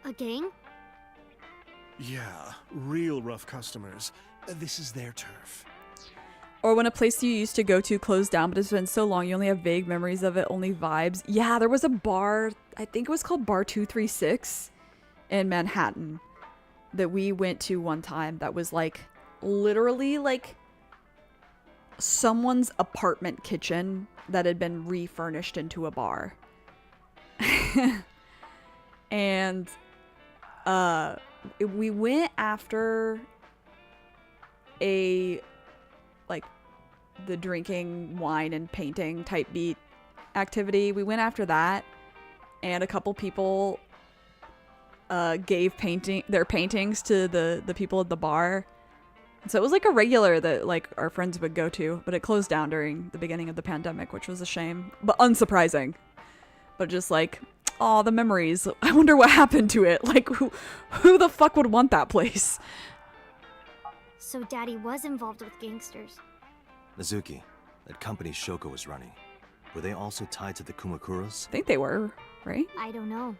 A gang? Yeah, real rough customers. This is their turf. Or when a place you used to go to closed down, but it's been so long you only have vague memories of it, only vibes. Yeah, there was a bar, I think it was called Bar 236 in Manhattan that we went to one time that was like literally like someone's apartment kitchen that had been refurnished into a bar. And we went after a like the drinking wine and painting type beat activity. We went after that, and a couple people gave their paintings to the people at the bar. And so it was like a regular that like our friends would go to, but it closed down during the beginning of the pandemic, which was a shame, but unsurprising. But just like, oh, the memories. I wonder what happened to it. Like who the fuck would want that place? So Daddy was involved with gangsters. Mizuki, that company Shoko was running, were they also tied to the Kumakuras? I think they were, right? I don't know.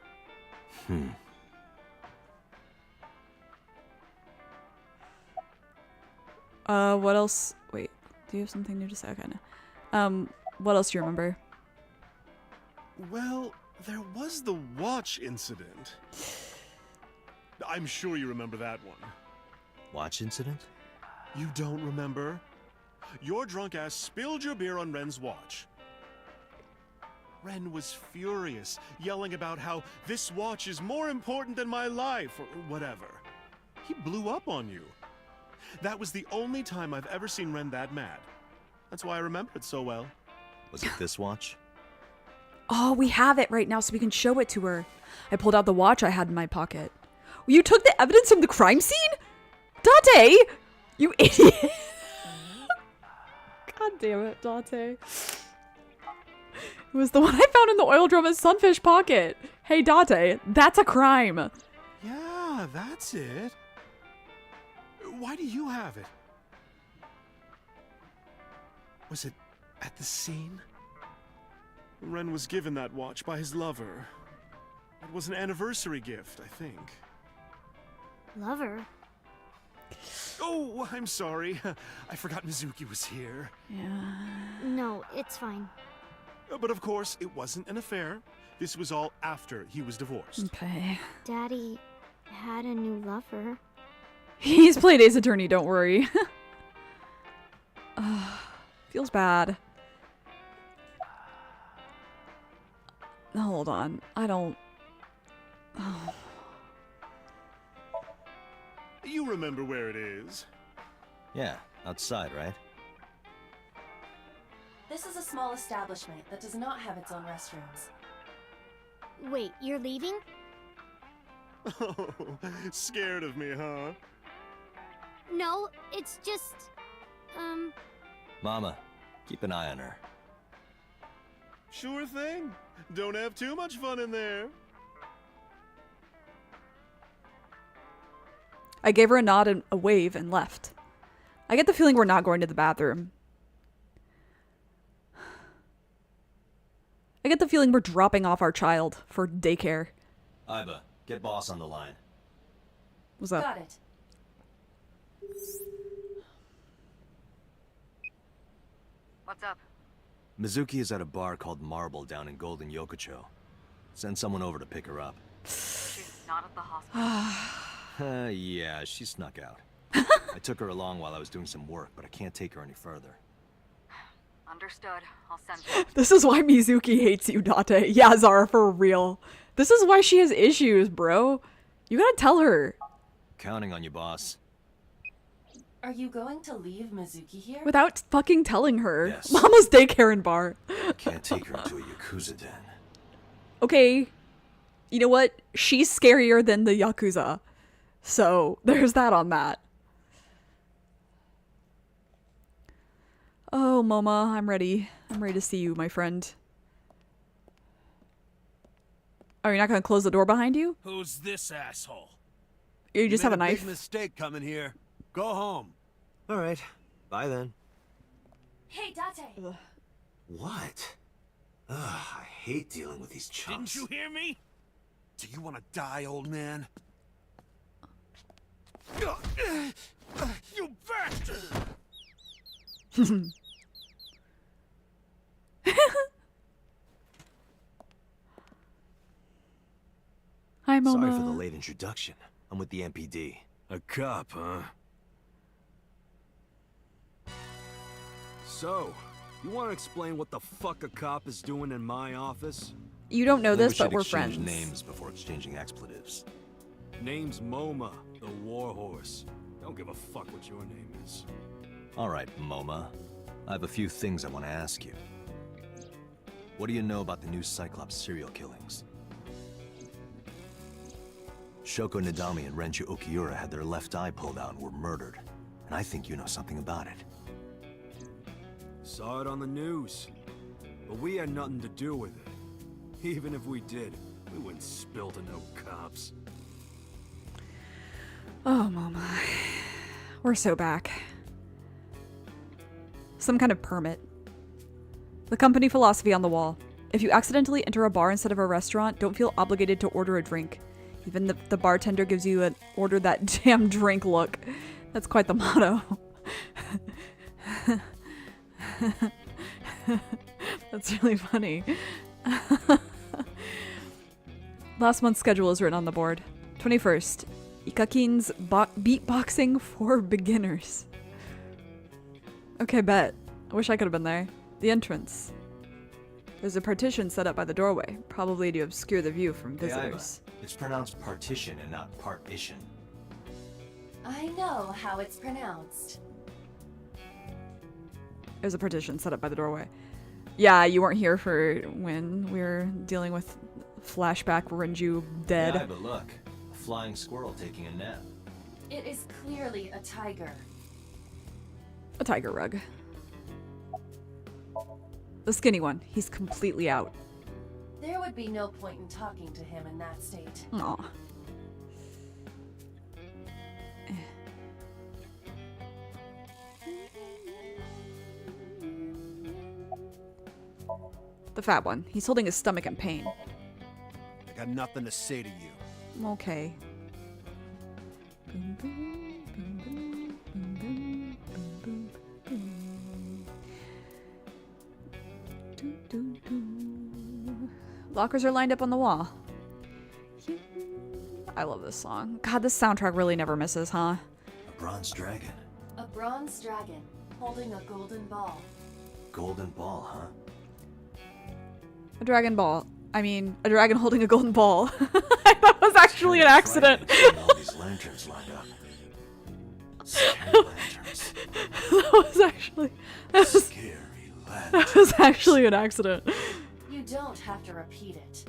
What else? Wait, do you have something new to say? Okay, no. What else do you remember? Well, there was the watch incident. I'm sure you remember that one. Watch incident? You don't remember? Your drunk ass spilled your beer on Ren's watch. Ren was furious, yelling about how this watch is more important than my life, or whatever. He blew up on you. That was the only time I've ever seen Ren that mad. That's why I remember it so well. Was it this watch? Oh, we have it right now so we can show it to her. I pulled out the watch I had in my pocket. You took the evidence from the crime scene? Dante! You idiot! God damn it, Dante. It was the one I found in the oil drum at Sunfish Pocket. Hey, Dante, that's a crime. Yeah, that's it. Why do you have it? Was it at the scene? Ren was given that watch by his lover. It was an anniversary gift, I think. Lover? Oh, I'm sorry. I forgot Mizuki was here. Yeah. No, it's fine. But of course, it wasn't an affair. This was all after he was divorced. Okay. Daddy had a new lover. He's Playday's attorney, don't worry. Feels bad. Hold on. I don't... Oh. You remember where it is? Yeah, outside, right? This is a small establishment that does not have its own restrooms. Wait, you're leaving? Oh, scared of me, huh? No, it's just... Mama, keep an eye on her. Sure thing. Don't have too much fun in there. I gave her a nod and a wave and left. I get the feeling we're not going to the bathroom. I get the feeling we're dropping off our child for daycare. Iba, get boss on the line. What's up? Got it. What's up? Mizuki is at a bar called Marble down in Golden Yokocho. Send someone over to pick her up. She's not at the hospital. Yeah, she snuck out. I took her along while I was doing some work, but I can't take her any further. Understood. I'll send you. This is why Mizuki hates you, Date. Yeah, Zara, for real. This is why she has issues, bro. You gotta tell her. Counting on you, boss. Are you going to leave Mizuki here? Without fucking telling her. Yes. Mama's daycare and bar. Can't take her into a Yakuza den. Okay. You know what? She's scarier than the Yakuza. So, there's that on that. Oh, Mama, I'm ready. I'm ready to see you, my friend. Oh, you're not gonna close the door behind you? Who's this asshole? You just have a made knife? Big mistake coming here. Go home. All right. Bye then. Hey, Date! What? Ugh, I hate dealing with these chumps. Didn't you hear me? Do you want to die, old man? You bastard! Hi, Mama. Sorry for the late introduction. I'm with the MPD. A cop, huh? So, you want to explain what the fuck a cop is doing in my office? You don't know I think this, we but should we're exchange friends. names before exchanging expletives. Name's MoMA, the warhorse. Don't give a fuck what your name is. All right, MoMA. I have a few things I want to ask you. What do you know about the new Cyclops serial killings? Shoko Nadami and Renju Okiura had their left eye pulled out and were murdered. And I think you know something about it. Saw it on the news. But we had nothing to do with it. Even if we did, we wouldn't spill to no cops. Oh, Mama. We're so back. Some kind of permit. The company philosophy on the wall. If you accidentally enter a bar instead of a restaurant, don't feel obligated to order a drink. Even if the bartender gives you an order that damn drink look. That's quite the motto. That's really funny. Last month's schedule is written on the board. 21st. Ikakin's beatboxing for beginners. Okay, bet. I wish I could have been there. The entrance. There's a partition set up by the doorway, probably to obscure the view from visitors. It's pronounced partition and not partition. I know how it's pronounced. There's a partition set up by the doorway. Yeah, you weren't here for when we were dealing with flashback Renju dead. Yeah, but look. A flying squirrel taking a nap. It is clearly a tiger. A tiger rug. The skinny one. He's completely out. There would be no point in talking to him in that state. Aw. The fat one. He's holding his stomach in pain. I got nothing to say to you. Okay. Lockers are lined up on the wall. I love this song. God, this soundtrack really never misses, huh? A bronze dragon. A bronze dragon holding a golden ball. Golden ball, huh? A dragon ball. I mean, a dragon holding a golden ball. That was actually an accident. All these lanterns lined up. Scary lanterns. Scary lanterns. That was actually an accident. You don't have to repeat it.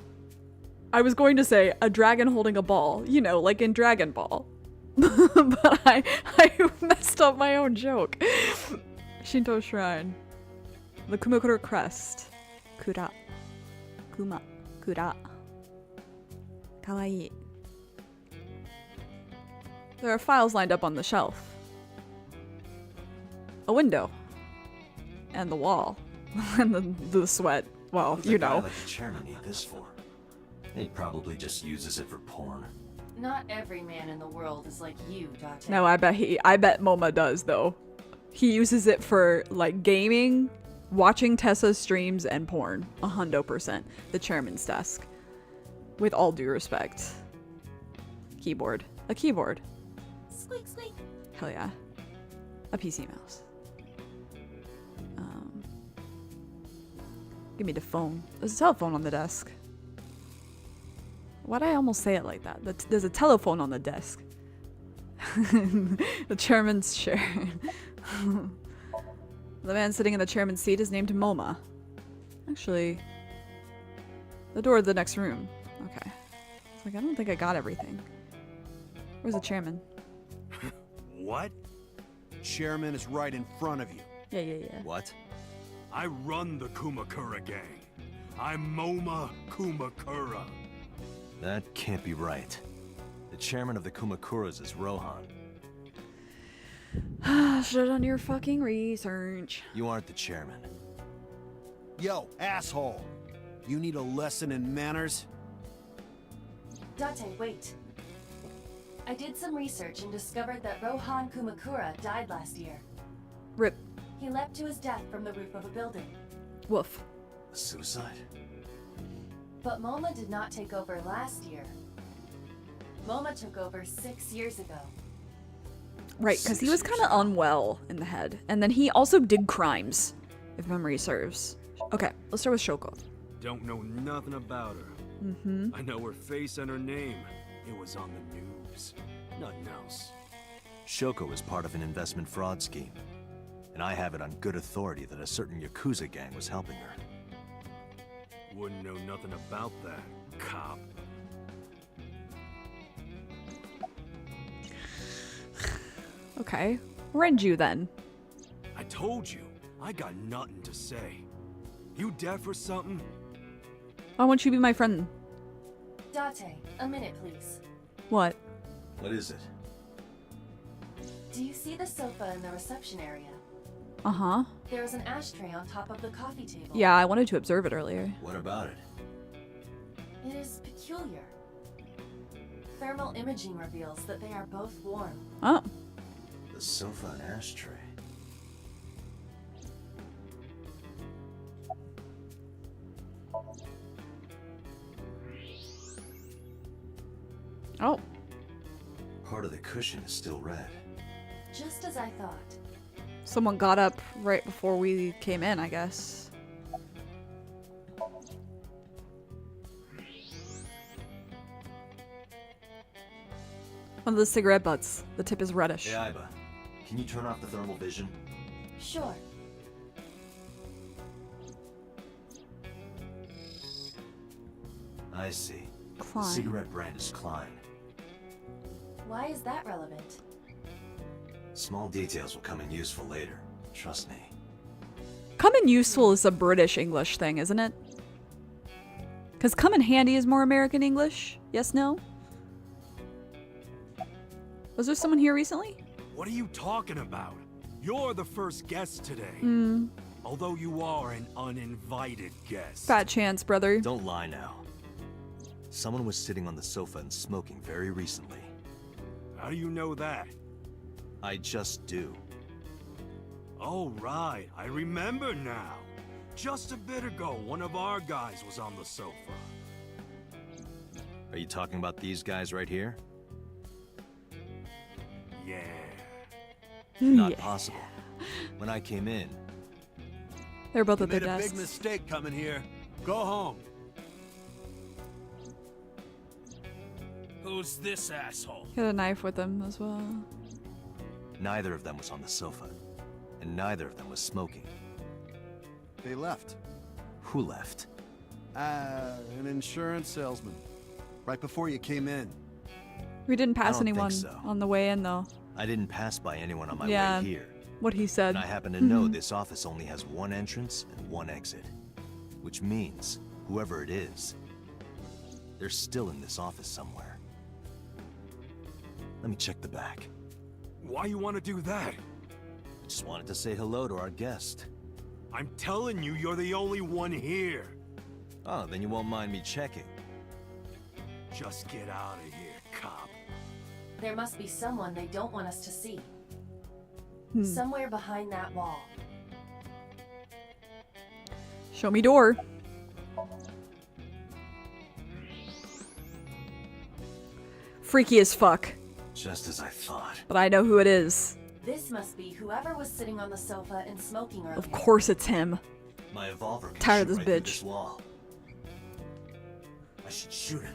I was going to say a dragon holding a ball, you know, like in Dragon Ball. But I messed up my own joke. Shinto Shrine. The Kumukuro Crest. Kura. Kuma. Kura. Kawaii. There are files lined up on the shelf. A window. And the wall. And the sweat. Well, What's you a guy know. like the chairman need this for? He probably just uses it for porn. Not every man in the world is like you, Date. No, I bet Moma does though. He uses it for like gaming, watching Tessa's streams, and porn. 100%. The chairman's desk. With all due respect. Keyboard. A keyboard. Squeak, squeak. Hell yeah. A PC mouse. Give me the phone. There's a telephone on the desk. Why'd I almost say it like that? There's a telephone on the desk. The chairman's chair. The man sitting in the chairman's seat is named Moma. Actually, the door of the next room. Okay. It's like, I don't think I got everything. Where's the chairman? What? Chairman is right in front of you. Yeah. What? I run the Kumakura gang. I'm Moma Kumakura. That can't be right. The chairman of the Kumakuras is Rohan. Should've done your fucking research. You aren't the chairman. Yo, asshole! You need a lesson in manners? Date, wait. I did some research and discovered that Rohan Kumakura died last year. Rip. He leapt to his death from the roof of a building. Woof. A suicide? But Moma did not take over last year. Moma took over 6 years ago. Right, because he was kind of unwell in the head. And then he also did crimes, if memory serves. Okay, let's start with Shoko. Don't know nothing about her. Mm-hmm. I know her face and her name. It was on the news. Nothing else. Shoko was part of an investment fraud scheme. And I have it on good authority that a certain Yakuza gang was helping her. Wouldn't know nothing about that, cop. Okay. Renju then. I told you, I got nothing to say. You deaf or something? Why won't you be my friend? Date, a minute please. What? What is it? Do you see the sofa in the reception area? Uh-huh. There is an ashtray on top of the coffee table. Yeah, I wanted to observe it earlier. What about it? It is peculiar. Thermal imaging reveals that they are both warm. Oh. The sofa and ashtray. Oh. Part of the cushion is still red. Just as I thought. Someone got up right before we came in, I guess. One of the cigarette butts. The tip is reddish. Hey, Aiba. Can you turn off the thermal vision? Sure. I see. Klein. The cigarette brand is Klein. Why is that relevant? Small details will come in useful later. Trust me. Come in useful is a British English thing, isn't it? Because come in handy is more American English? Yes, no? Was there someone here recently? What are you talking about? You're the first guest today. Although you are an uninvited guest. Fat chance, brother. Don't lie now. Someone was sitting on the sofa and smoking very recently. How do you know that? I just do. Oh, right. I remember now. Just a bit ago, one of our guys was on the sofa. Are you talking about these guys right here? Yeah. Not possible. When I came in, They're both You at their made a desks. big mistake coming here. Go home. Who's this asshole? He had a knife with him as well. neither of them was on the sofa. And neither of them was smoking. They left. Who left? An insurance salesman. Right before you came in. We didn't I pass don't think anyone so. on the way in, though. I didn't pass by anyone on my Yeah. way here. What he said. And I happen to know this office only has one entrance and one exit. Which means, whoever it is, they're still in this office somewhere. Let me check the back. Why you want to do that? I just wanted to say hello to our guest. I'm telling you, you're the only one here. Oh, then you won't mind me checking. Just get out of here, cop. There must be someone they don't want us to see. Somewhere behind that wall. Show me door. Freaky as fuck. Just as I thought. But I know who it is. This must be whoever was sitting on the sofa and smoking earlier. Of course it's him. My evolver can Tired shoot of this right through bitch. this wall. I should shoot him.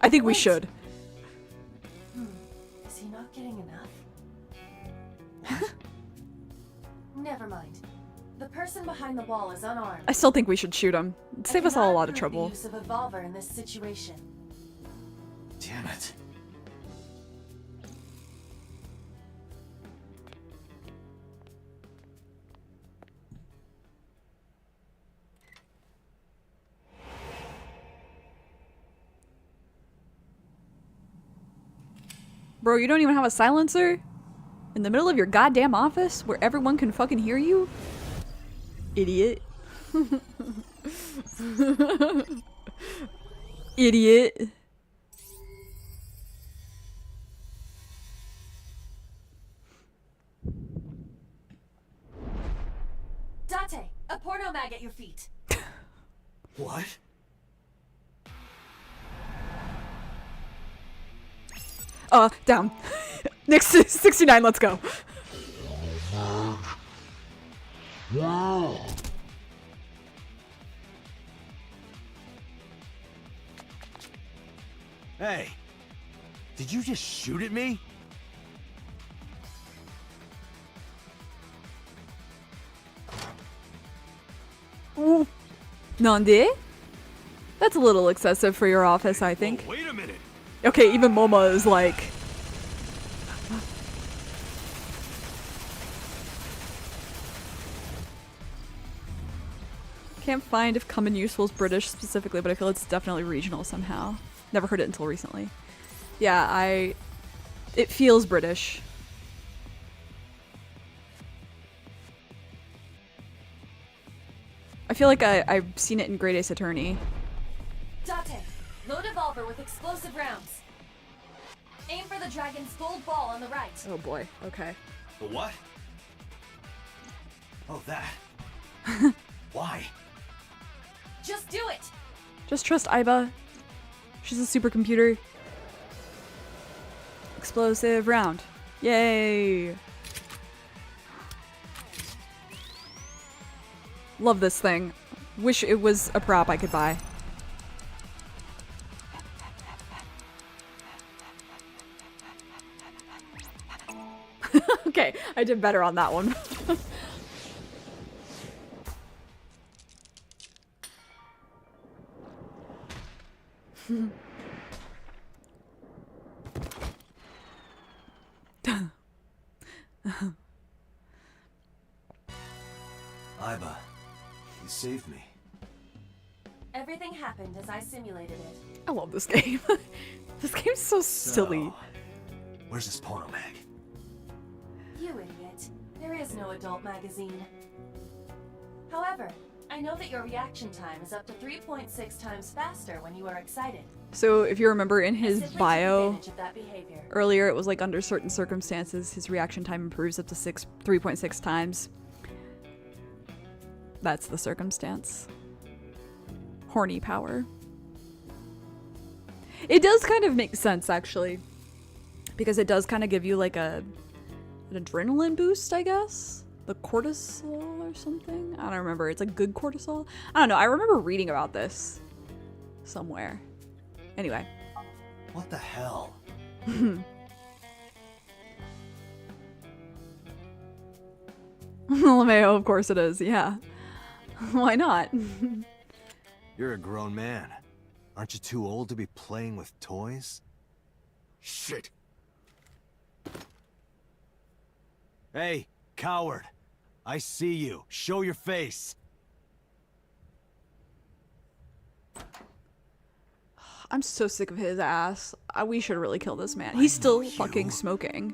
I think we Wait. should. Is he not getting enough? Never mind. The person behind the wall is unarmed. I still think we should shoot him. It'd save us all a lot of trouble. The use of evolver in this situation. Damn it. Bro, you don't even have a silencer? In the middle of your goddamn office where everyone can fucking hear you? Idiot. Idiot. Date, a porno mag at your feet. What? Down. Next to 69, let's go. Hey, did you just shoot at me? Ooh. Nande? That's a little excessive for your office, I think. Whoa, wait a minute. Okay, even Momo is like... Can't find if common useful is British specifically, but I feel it's definitely regional somehow. Never heard it until recently. Yeah, it feels British. I feel like I've seen it in Great Ace Attorney. Date, load evolver with explosive rounds. Aim for the dragon's gold ball on the right. Oh boy, okay. The what? Oh, that. Why? Just do it. Just trust Aiba. She's a supercomputer. Explosive round. Yay! Love this thing. Wish it was a prop I could buy. Okay, I did better on that one. Aiba, you saved me. Everything happened as I simulated it. I love this game. This game's so silly. So, where's this porno mag? You idiot. There is no adult magazine. However, I know that your reaction time is up to 3.6 times faster when you are excited. So if you remember in his Simply take bio advantage of that behavior. earlier, it was like under certain circumstances, his reaction time improves up to 3.6 times. That's the circumstance. Horny power. It does kind of make sense, actually. Because it does kind of give you like an adrenaline boost, I guess? The cortisol or something? I don't remember. It's like good cortisol? I don't know. I remember reading about this somewhere. Anyway. What the hell? LeMayo, of course it is. Yeah. Why not? You're a grown man. Aren't you too old to be playing with toys? Shit. Hey, coward. I see you. Show your face. I'm so sick of his ass. We should really kill this man. He's still you. fucking smoking.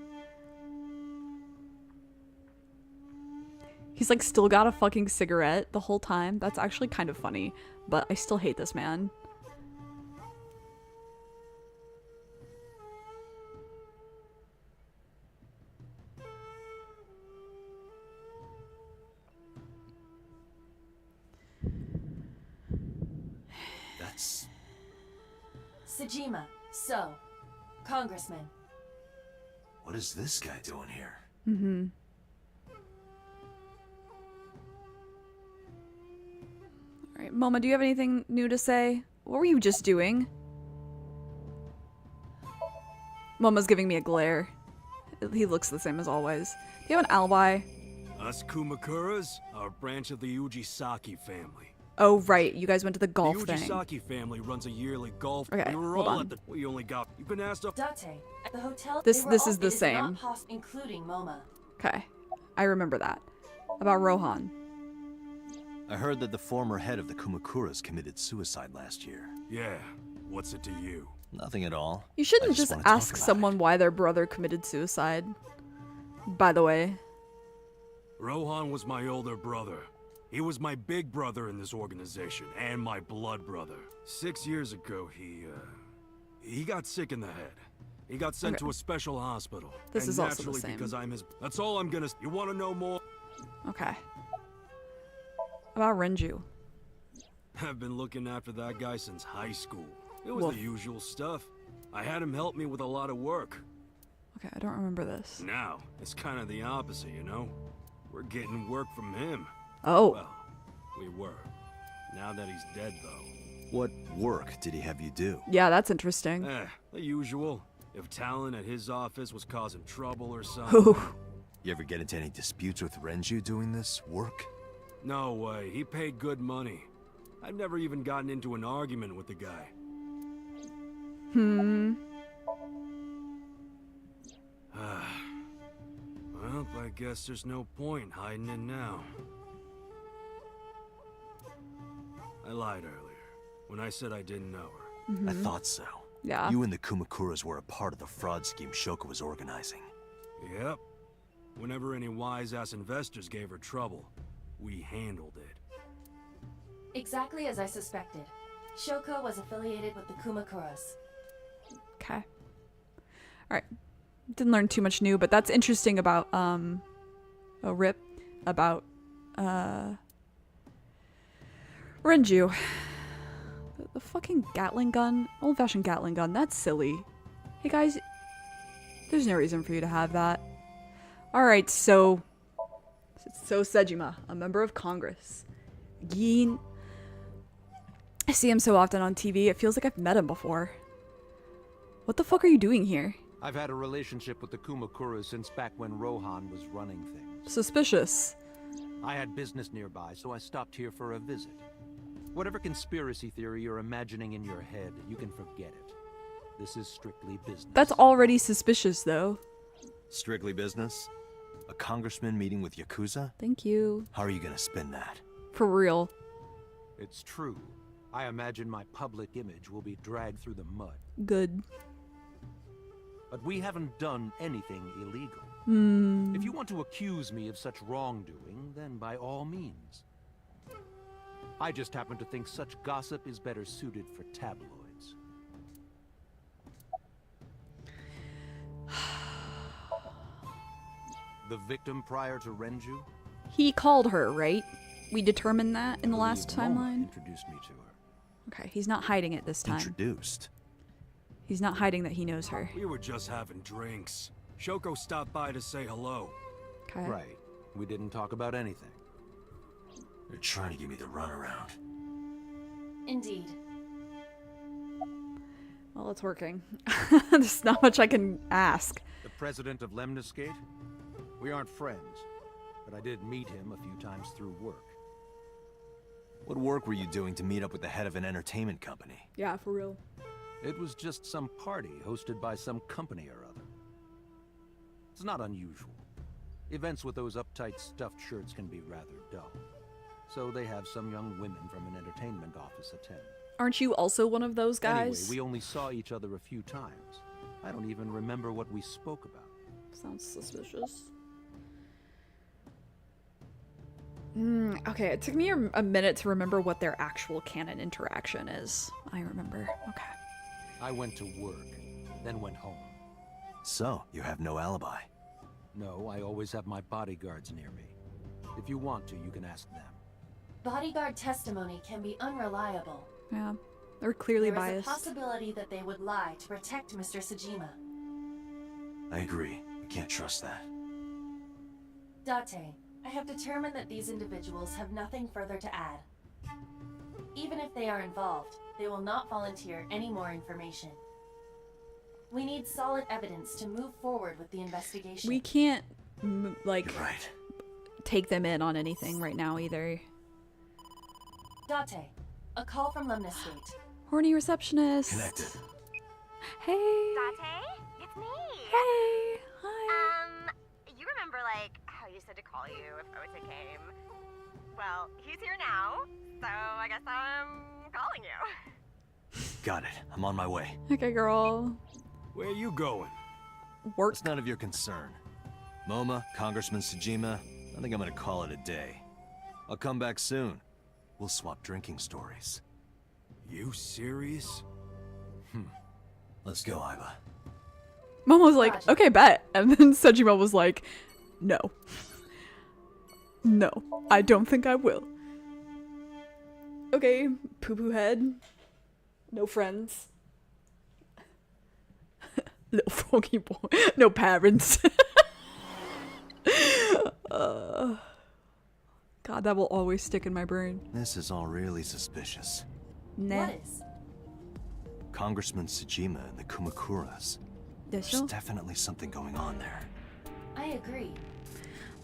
He's like still got a fucking cigarette the whole time. That's actually kind of funny, but I still hate this man. That's... Sejima, so, Congressman. What is this guy doing here? Mm-hmm. Alright, Moma, do you have anything new to say? What were you just doing? Moma's giving me a glare. He looks the same as always. Do you have an alibi? Us Kumakuras are a branch of the Uchikoshi family. Oh, right. You guys went to the golf the thing. Uchikoshi family runs a yearly golf. Okay, We were hold all on. at the. We only got. You can ask. Date, at the hotel. This they were is all- the it not same. including Moma. Okay. I remember that. About Rohan. I heard that the former head of the Kumakuras committed suicide last year. Yeah. What's it to you? Nothing at all. You shouldn't I just wanna talk ask about someone why their brother committed suicide. By the way. Rohan was my older brother. He was my big brother in this organization, and my blood brother. 6 years ago, he got sick in the head. He got sent to a special hospital. This and is also the naturally, same. because I'm his. That's all I'm gonna. You want to know more? Okay. About Renju. I've been looking after that guy since high school. It was Woof. the usual stuff. I had him help me with a lot of work. Okay, I don't remember this. Now, it's kind of the opposite, you know? We're getting work from him. Oh. Well, we were. Now that he's dead, though. What work did he have you do? Yeah, that's interesting. The usual. If Talon at his office was causing trouble or something. You ever get into any disputes with Renju doing this work? No way. He paid good money. I've never even gotten into an argument with the guy. Well, I guess there's no point hiding it now. I lied earlier when I said I didn't know her. I thought so. Yeah. You and the Kumakuras were a part of the fraud scheme Shoko was organizing. Yep. Whenever any wise-ass investors gave her trouble, we handled it. Exactly as I suspected. Shoko was affiliated with the Kumakuras. Okay. Alright. Didn't learn too much new, but that's interesting about, Rip. About, Renju. The fucking Gatling gun. Old-fashioned Gatling gun. That's silly. Hey guys, there's no reason for you to have that. Alright, so Sejima, a member of Congress. Gin. I see him so often on TV, it feels like I've met him before. What the fuck are you doing here? I've had a relationship with the Kumakuras since back when Rohan was running things. Suspicious. I had business nearby, so I stopped here for a visit. Whatever conspiracy theory you're imagining in your head, you can forget it. This is strictly business. That's already suspicious, though. Strictly business? A congressman meeting with Yakuza? Thank you. How are you gonna spin that? For real. It's true. I imagine my public image will be dragged through the mud. Good. But we haven't done anything illegal. If you want to accuse me of such wrongdoing, then by all means. I just happen to think such gossip is better suited for tabloids. The victim prior to Renju? He called her, right? We determined that in the last Moma timeline? introduced me to her. Okay, he's not hiding it this time. Introduced? He's not hiding that he knows her. We were just having drinks. Shoko stopped by to say hello. Okay. Right. We didn't talk about anything. You're trying to give me the runaround. Indeed. Well, it's working. There's not much I can ask. The president of Lemniscate? We aren't friends, but I did meet him a few times through work. What work were you doing to meet up with the head of an entertainment company? Yeah, for real. It was just some party hosted by some company or other. It's not unusual. Events with those uptight stuffed shirts can be rather dull. So they have some young women from an entertainment office attend. Aren't you also one of those guys? Anyway, we only saw each other a few times. I don't even remember what we spoke about. Sounds suspicious. Okay, it took me a minute to remember what their actual canon interaction is. I remember. Okay. I went to work, then went home. So, you have no alibi? No, I always have my bodyguards near me. If you want to, you can ask them. Bodyguard testimony can be unreliable. Yeah, they're clearly There is biased. a possibility that they would lie to protect Mr. Sejima. I agree. We can't trust that. Date, I have determined that these individuals have nothing further to add. Even if they are involved, they will not volunteer any more information. We need solid evidence to move forward with the investigation. We can't, like, You're right. take them in on anything right now either. Date, a call from Lemnisgate. Horny receptionist. Connected. Hey. Date, it's me. Hey. Hi. You remember, like, how you said to call you if Ote came? Well, he's here now, so I guess I'm calling you. Got it. I'm on my way. Okay, girl. Where you going? Work. It's none of your concern. MoMA, Congressman Tsujima, I think I'm gonna call it a day. I'll come back soon. We'll swap drinking stories. You serious? Let's go, Iba. Mom was like, okay, bet. And then Sejima was like, no. No, I don't think I will. Okay, poo-poo head. No friends. Little froggy boy. No parents. God, that will always stick in my brain. This is all really suspicious. Nah. What is? Congressman Tsujima and the Kumakuras. There's definitely something going on there. I agree.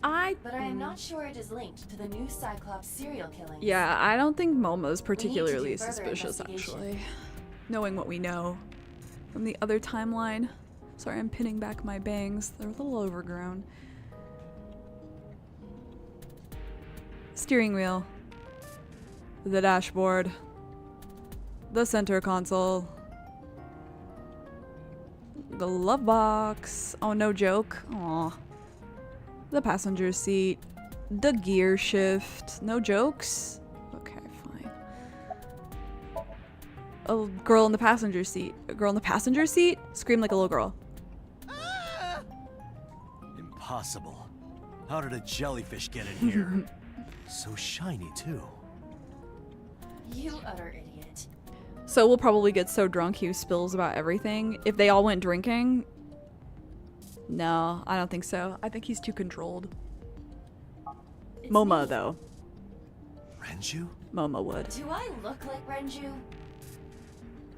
But I am not sure it is linked to the new Cyclops serial killing. Yeah, I don't think Moma's We particularly need to do further suspicious, investigation. actually. Knowing what we know from the other timeline. Sorry, I'm pinning back my bangs. They're a little overgrown. Steering wheel. The dashboard. The center console. The love box. Oh, no joke. Aw. The passenger seat. The gear shift. No jokes? Okay, fine. A girl in the passenger seat. A girl in the passenger seat? Scream like a little girl. Impossible. How did a jellyfish get in here? So shiny, too. You utter idiot. So we'll probably get so drunk he spills about everything. If they all went drinking... No, I don't think so. I think he's too controlled. It's Moma, me. though. Renju? Moma would. Do I look like Renju?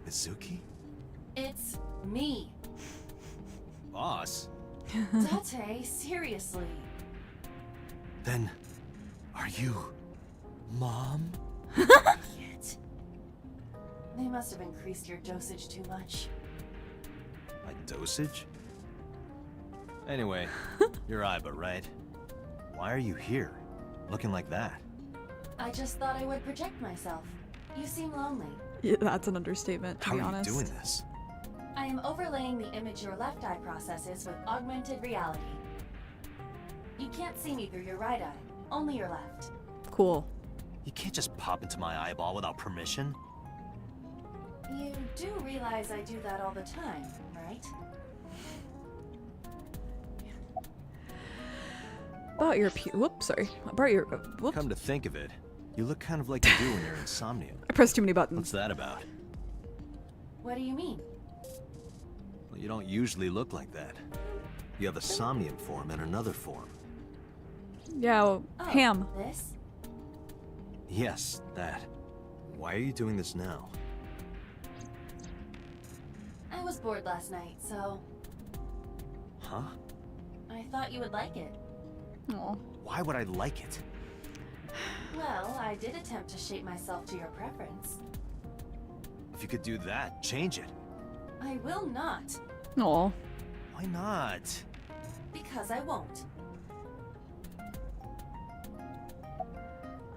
Mizuki? It's me. Boss? Date, seriously. Then, are you... Mom? Idiot. They must have increased your dosage too much. My dosage? Anyway, you're Iba, right? Why are you here? Looking like that? I just thought I would project myself. You seem lonely. Yeah, that's an understatement, to How be are honest. you doing this? I am overlaying the image your left eye processes with augmented reality. You can't see me through your right eye, only your left. Cool. You can't just pop into my eyeball without permission. You do realize I do that all the time, right? About your whoops, sorry. About your whoops. Come to think of it, you look kind of like you do when you're in Somnium. I pressed too many buttons. What's that about? What do you mean? Well, you don't usually look like that. You have a Somnium form and another form. Yeah, well, Oh, ham. This? Yes, that. Why are you doing this now? I was bored last night, so Huh? I thought you would like it. Aw. Why would I like it? Well, I did attempt to shape myself to your preference. If you could do that, change it. I will not, Aw. Why not? because I won't.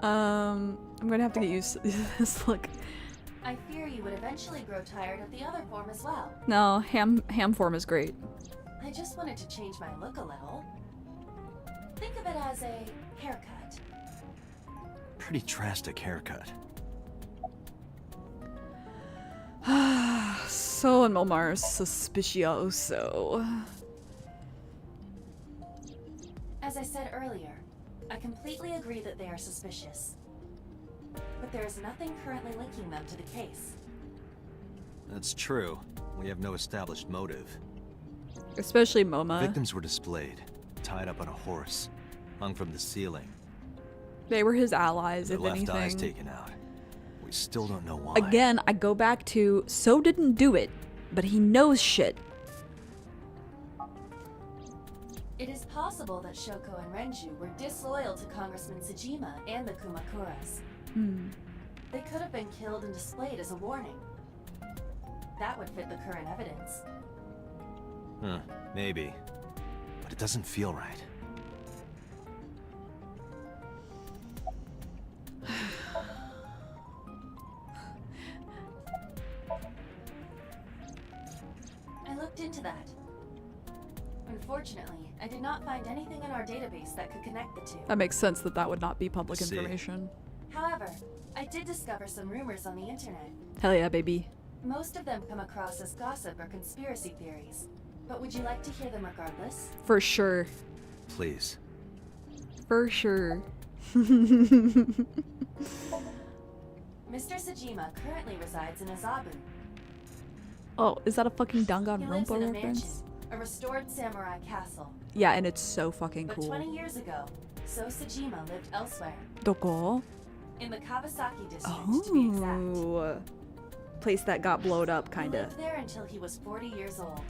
I'm gonna have to get used to this look. I fear you would eventually grow tired of the other form as well. No, ham form is great. I just wanted to change my look a little. Think of it as a haircut. Pretty drastic haircut. So and Momar suspicioso. As I said earlier, I completely agree that they are suspicious. But there is nothing currently linking them to the case. That's true. We have no established motive. Especially Moma. Victims were displayed, tied up on a horse, hung from the ceiling. They were his allies, Their if left anything. eyes taken out. We still don't know why. Again, I go back to So didn't do it, but he knows shit. It is possible that Shoko and Renju were disloyal to Congressman Tsujima and the Kumakuras. They could have been killed and displayed as a warning. That would fit the current evidence. Huh, maybe. But it doesn't feel right. I looked into that. Unfortunately, I did not find anything in our database that could connect the two. That makes sense that that would not be public See. information. However, I did discover some rumors on the internet. Hell yeah, baby. Most of them come across as gossip or conspiracy theories. But would you like to hear them regardless? For sure. Please. For sure. Mr. Tsujima currently resides in Azabu. Oh, is that a fucking He Danganronpa lives in a reference? mansion, a restored samurai castle. Yeah, and it's so fucking But cool. 20 years ago, So Tsujima lived elsewhere. Doko? In the Kawasaki district, to be exact. Oh. Place that got blowed up, He kinda. lived there until he was 40 years old.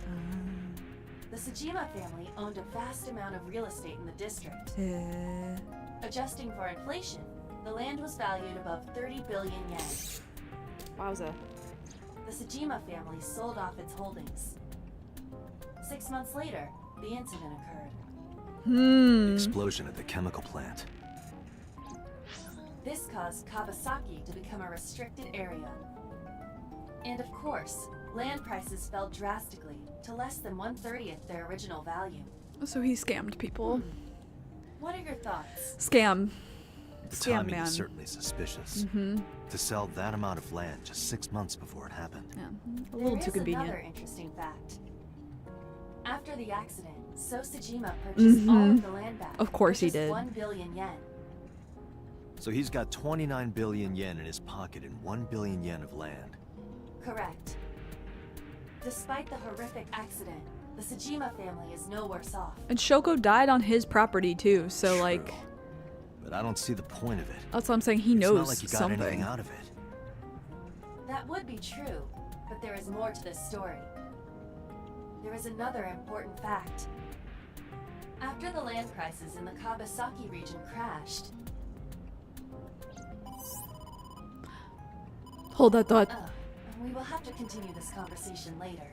The Tsujima family owned a vast amount of real estate in the district. Adjusting for inflation, the land was valued above 30 billion yen. Wowza. The Tsujima family sold off its holdings. 6 months later, the incident occurred. The explosion at the chemical plant. This caused Kawasaki to become a restricted area. And of course, land prices fell drastically to less than 1/30th their original value. So he scammed people. What are your thoughts? Scam. The Scam, timing man. is certainly suspicious. To sell that amount of land just 6 months before it happened. Yeah, a little too There is convenient. another interesting fact. After the accident, So Tsujima purchased all of the land back. Of course for he just did. 1 billion yen. So he's got 29 billion yen in his pocket and 1 billion yen of land. Correct. Despite the horrific accident, the Tsujima family is no worse off. And Shoko died on his property too, so True. like, But I don't see the point of it. that's what I'm saying. He It's knows not like he got something. anything out of it. That would be true, but there is more to this story. There is another important fact. After the land prices in the Kawasaki region crashed, Hold that thought. we will have to continue this conversation later.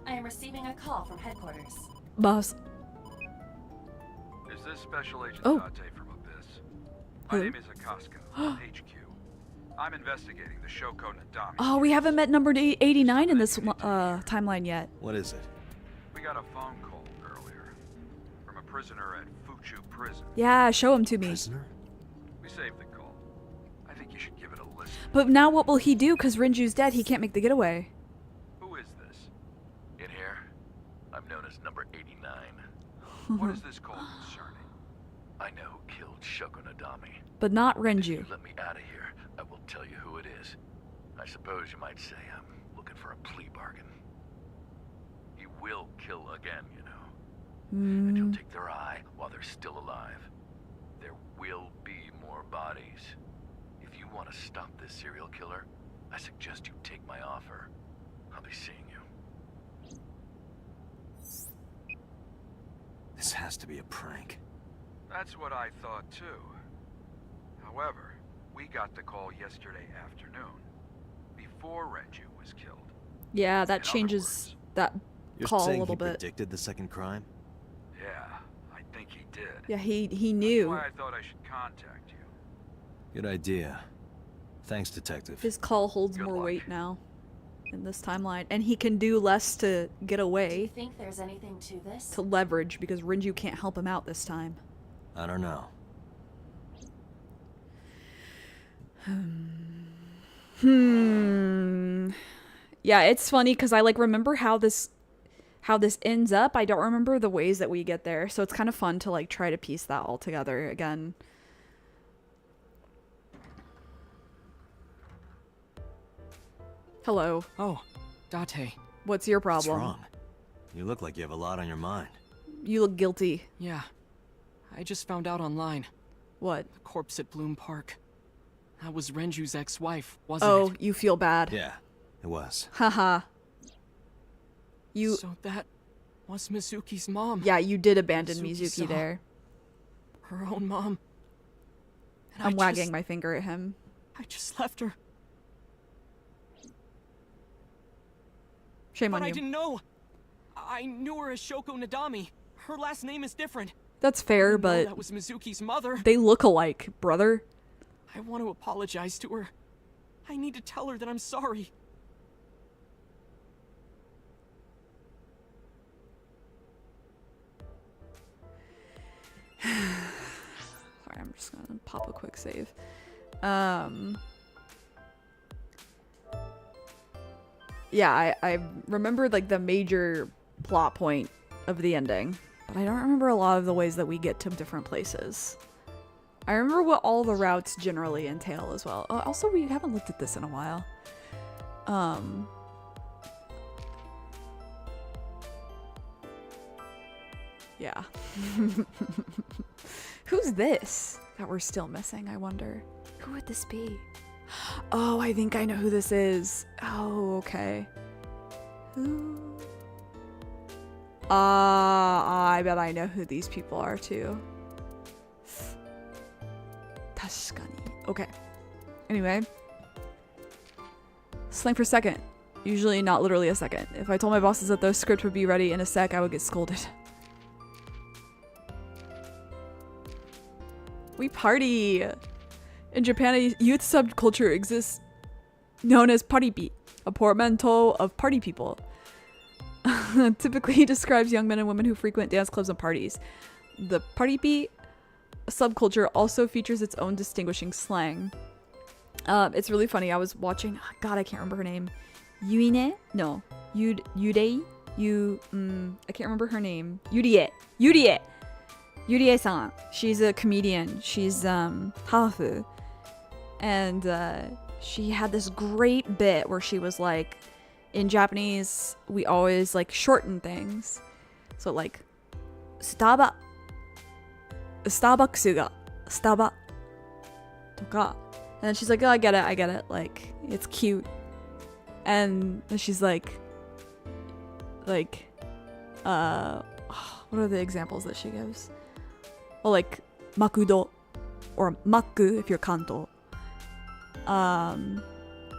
I am receiving a call from headquarters. Boss. Is this Special Agent Oh. Date from Abyss? My Who? name is Akaska, from HQ. I'm investigating the Shoko Nadami. Oh, we haven't met number 89 in this timeline yet. What is it? We got a phone call earlier from a prisoner at Fuchu Prison. Yeah, show him to me. Prisoner? We saved the call. I think you should give it a listen. But now what will he do? Because Renju's dead, he can't make the getaway. Who is this? In here, I'm known as number 89. What is this call concerning? I know who killed Shoko Nadami. But not If Renju. you let me out of here, I will tell you who it is. I suppose you might say I'm looking for a plea bargain. He will kill again, you know. And he'll take their eye while they're still alive. There will be more bodies. If you want to stop this serial killer, I suggest you take my offer. I'll be seeing you. This has to be a prank. That's what I thought too. However, we got the call yesterday afternoon, before Renju was killed. Yeah, that In changes that You're call a saying little he bit. predicted the second crime? Yeah, I think he did. Yeah, he That's knew. why I thought I should contact you. Good idea. Thanks, Detective. His call holds Good more luck. weight now in this timeline. And he can do less to get Do you away, think there's anything to this? to leverage, because Renju can't help him out this time. I don't know. Yeah, it's funny because I like remember how this ends up. I don't remember the ways that we get there, so it's kind of fun to like try to piece that all together again. Hello. Oh, Date. What's your What's problem? wrong? You look like you have a lot on your mind. You look guilty. Yeah. I just found out online. What? The corpse at Bloom Park. That was Renju's ex-wife, wasn't Oh, it? you feel bad. Yeah, it was. Haha. So that was Mizuki's mom. Yeah, you did abandon Mizuki Mizuki saw there. Her own mom. And I'm wagging my finger at him. I just left her. Shame but on I you. didn't know. I knew her as Shoko Nadami. Her last name is different. That's fair, but that was Mizuki's mother. they look alike, brother. I want to apologize to her. I need to tell her that I'm sorry. Sorry, I'm just gonna pop a quick save. Yeah, I remember like the major plot point of the ending, but I don't remember a lot of the ways that we get to different places. I remember what all the routes generally entail as well. Also, we haven't looked at this in a while. Yeah. Who's this that we're still missing, I wonder? Who would this be? Oh, I think I know who this is. Oh, okay. Who? I bet I know who these people are too. 確かに. Okay. Anyway. Slang for second. Usually not literally a second. If I told my bosses that the script would be ready in a sec, I would get scolded. We party! In Japan, a youth subculture exists known as paripi, a portmanteau of party people. Typically describes young men and women who frequent dance clubs and parties. The paripi subculture also features its own distinguishing slang. It's really funny. I was watching, God, I can't remember her name. Yuine? No. Yurei? I can't remember her name. Yurie! Yurie-san. She's a comedian. She's half. And she had this great bit where she was like, in Japanese, we always like shorten things. So like, Starbucks ga Starbucks toka. And then she's like, oh, I get it. Like, it's cute. And then she's like, what are the examples that she gives? Well, like, makudo, or maku if you're Kanto.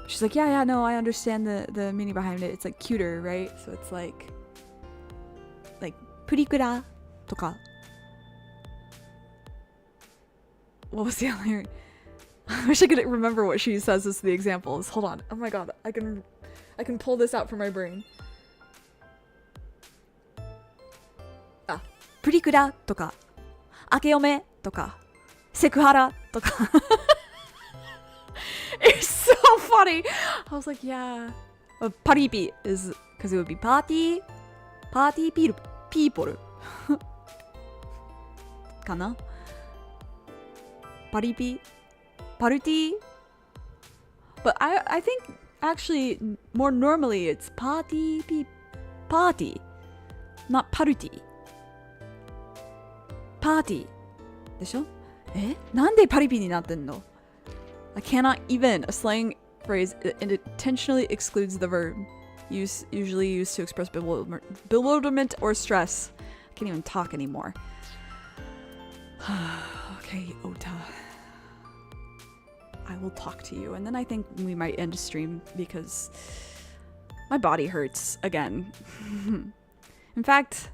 She's like, yeah, no, I understand the meaning behind it. It's like cuter, right? So it's like purikura toka. What was the other? I wish I could remember what she says as the examples. Hold on. Oh my god, I can pull this out from my brain. Purikura toka, akeyome toka, sekuhara toka. It's so funny. I was like, yeah. Paripi is because it would be party people. Kana? Paripi, party. But I think actually more normally it's party, not party. Party. でしょ? なんでパリピになってんの? I cannot even. A slang phrase intentionally excludes the verb. Usually used to express bewilderment or stress. I can't even talk anymore. Okay, Ota. I will talk to you. And then I think we might end stream because my body hurts again. In fact,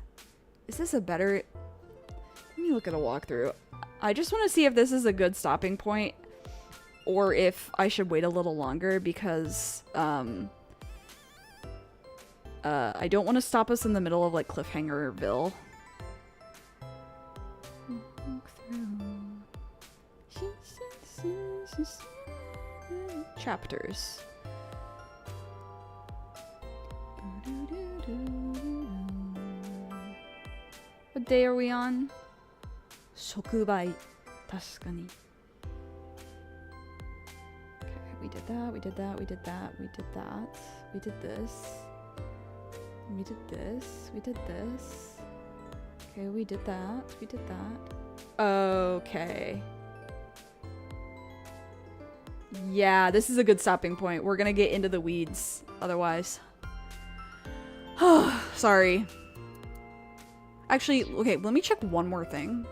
is this a better... Let me look at a walkthrough. I just want to see if this is a good stopping point or if I should wait a little longer because I don't want to stop us in the middle of like Cliffhangerville. Chapters. What day are we on? Shokubai. 確かに. Okay, we did that, we did that, we did that, we did that. We did this. We did this. We did this. Okay, we did that. We did that. Okay. Yeah, this is a good stopping point. We're gonna get into the weeds otherwise. Sorry. Actually, okay, let me check one more thing.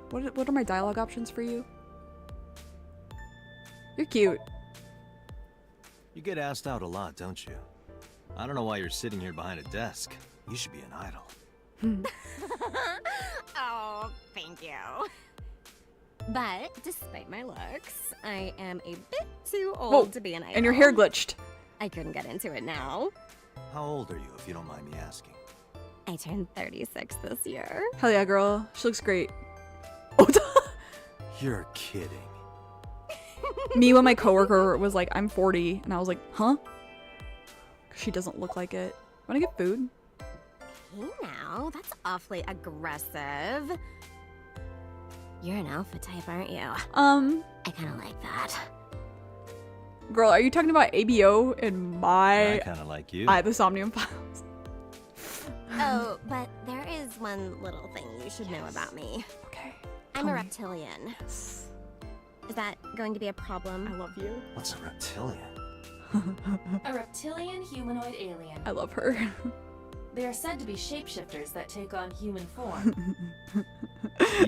What are my dialogue options for you? You're cute. You get asked out a lot, don't you? I don't know why you're sitting here behind a desk. You should be an idol. Oh, thank you. But despite my looks, I am a bit too old to be an idol. And your hair glitched. I couldn't get into it now. How old are you, if you don't mind me asking? I turned 36 this year. Hell yeah, girl. She looks great. You're kidding. Me when my coworker was like, I'm 40, and I was like, huh? She doesn't look like it. Wanna get food? Hey now, that's awfully aggressive. You're an alpha type, aren't you? I kind of like that. Girl, are you talking about ABO in my... I kind of like you. The Somnium files. Oh, but there is one little thing you should know about me. Okay. I'm a reptilian. Is that going to be a problem? I love you. What's a reptilian? A reptilian humanoid alien. I love her. They are said to be shapeshifters that take on human form.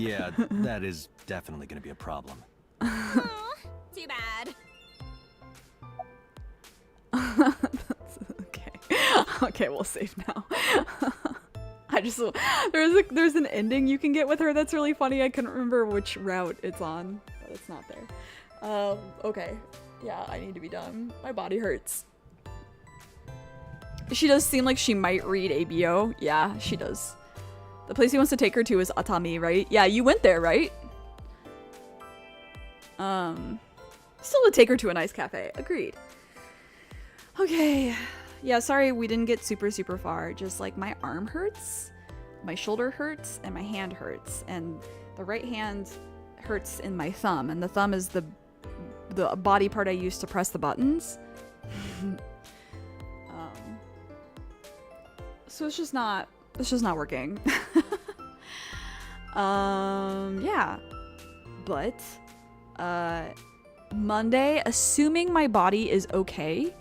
Yeah, that is definitely going to be a problem. Too bad. Okay. Okay, we'll save now. I just there's an ending you can get with her that's really funny. I couldn't remember which route it's on, but it's not there. Okay. Yeah, I need to be done. My body hurts. She does seem like she might read ABO. Yeah, she does. The place he wants to take her to is Atami, right? Yeah, you went there, right? Still would take her to a nice cafe. Agreed. Okay. Yeah, sorry we didn't get super far. Just like my arm hurts, my shoulder hurts, and my hand hurts. And the right hand hurts in my thumb. And the thumb is the body part I use to press the buttons. So it's just not working. Yeah. But Monday, assuming my body is okay,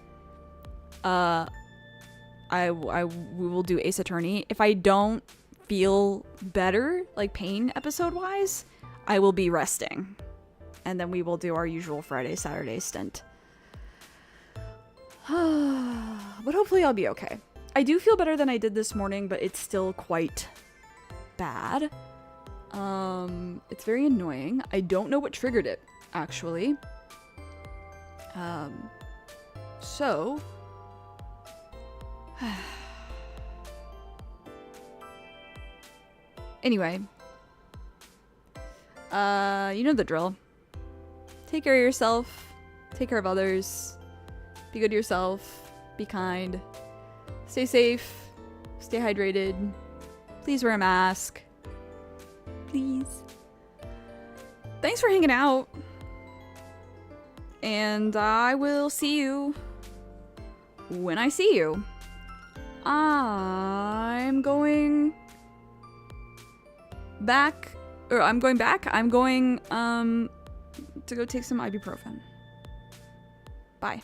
we will do Ace Attorney. If I don't feel better, like pain episode wise, I will be resting. And then we will do our usual Friday, Saturday stint. But hopefully I'll be okay. I do feel better than I did this morning, but it's still quite bad. It's very annoying. I don't know what triggered it, actually. So... Anyway. You know the drill. Take care of yourself. Take care of others. Be good to yourself. Be kind. Stay safe. Stay hydrated. Please wear a mask. Please. Thanks for hanging out. And I will see you when I see you. I'm going back. I'm going to go take some ibuprofen. Bye.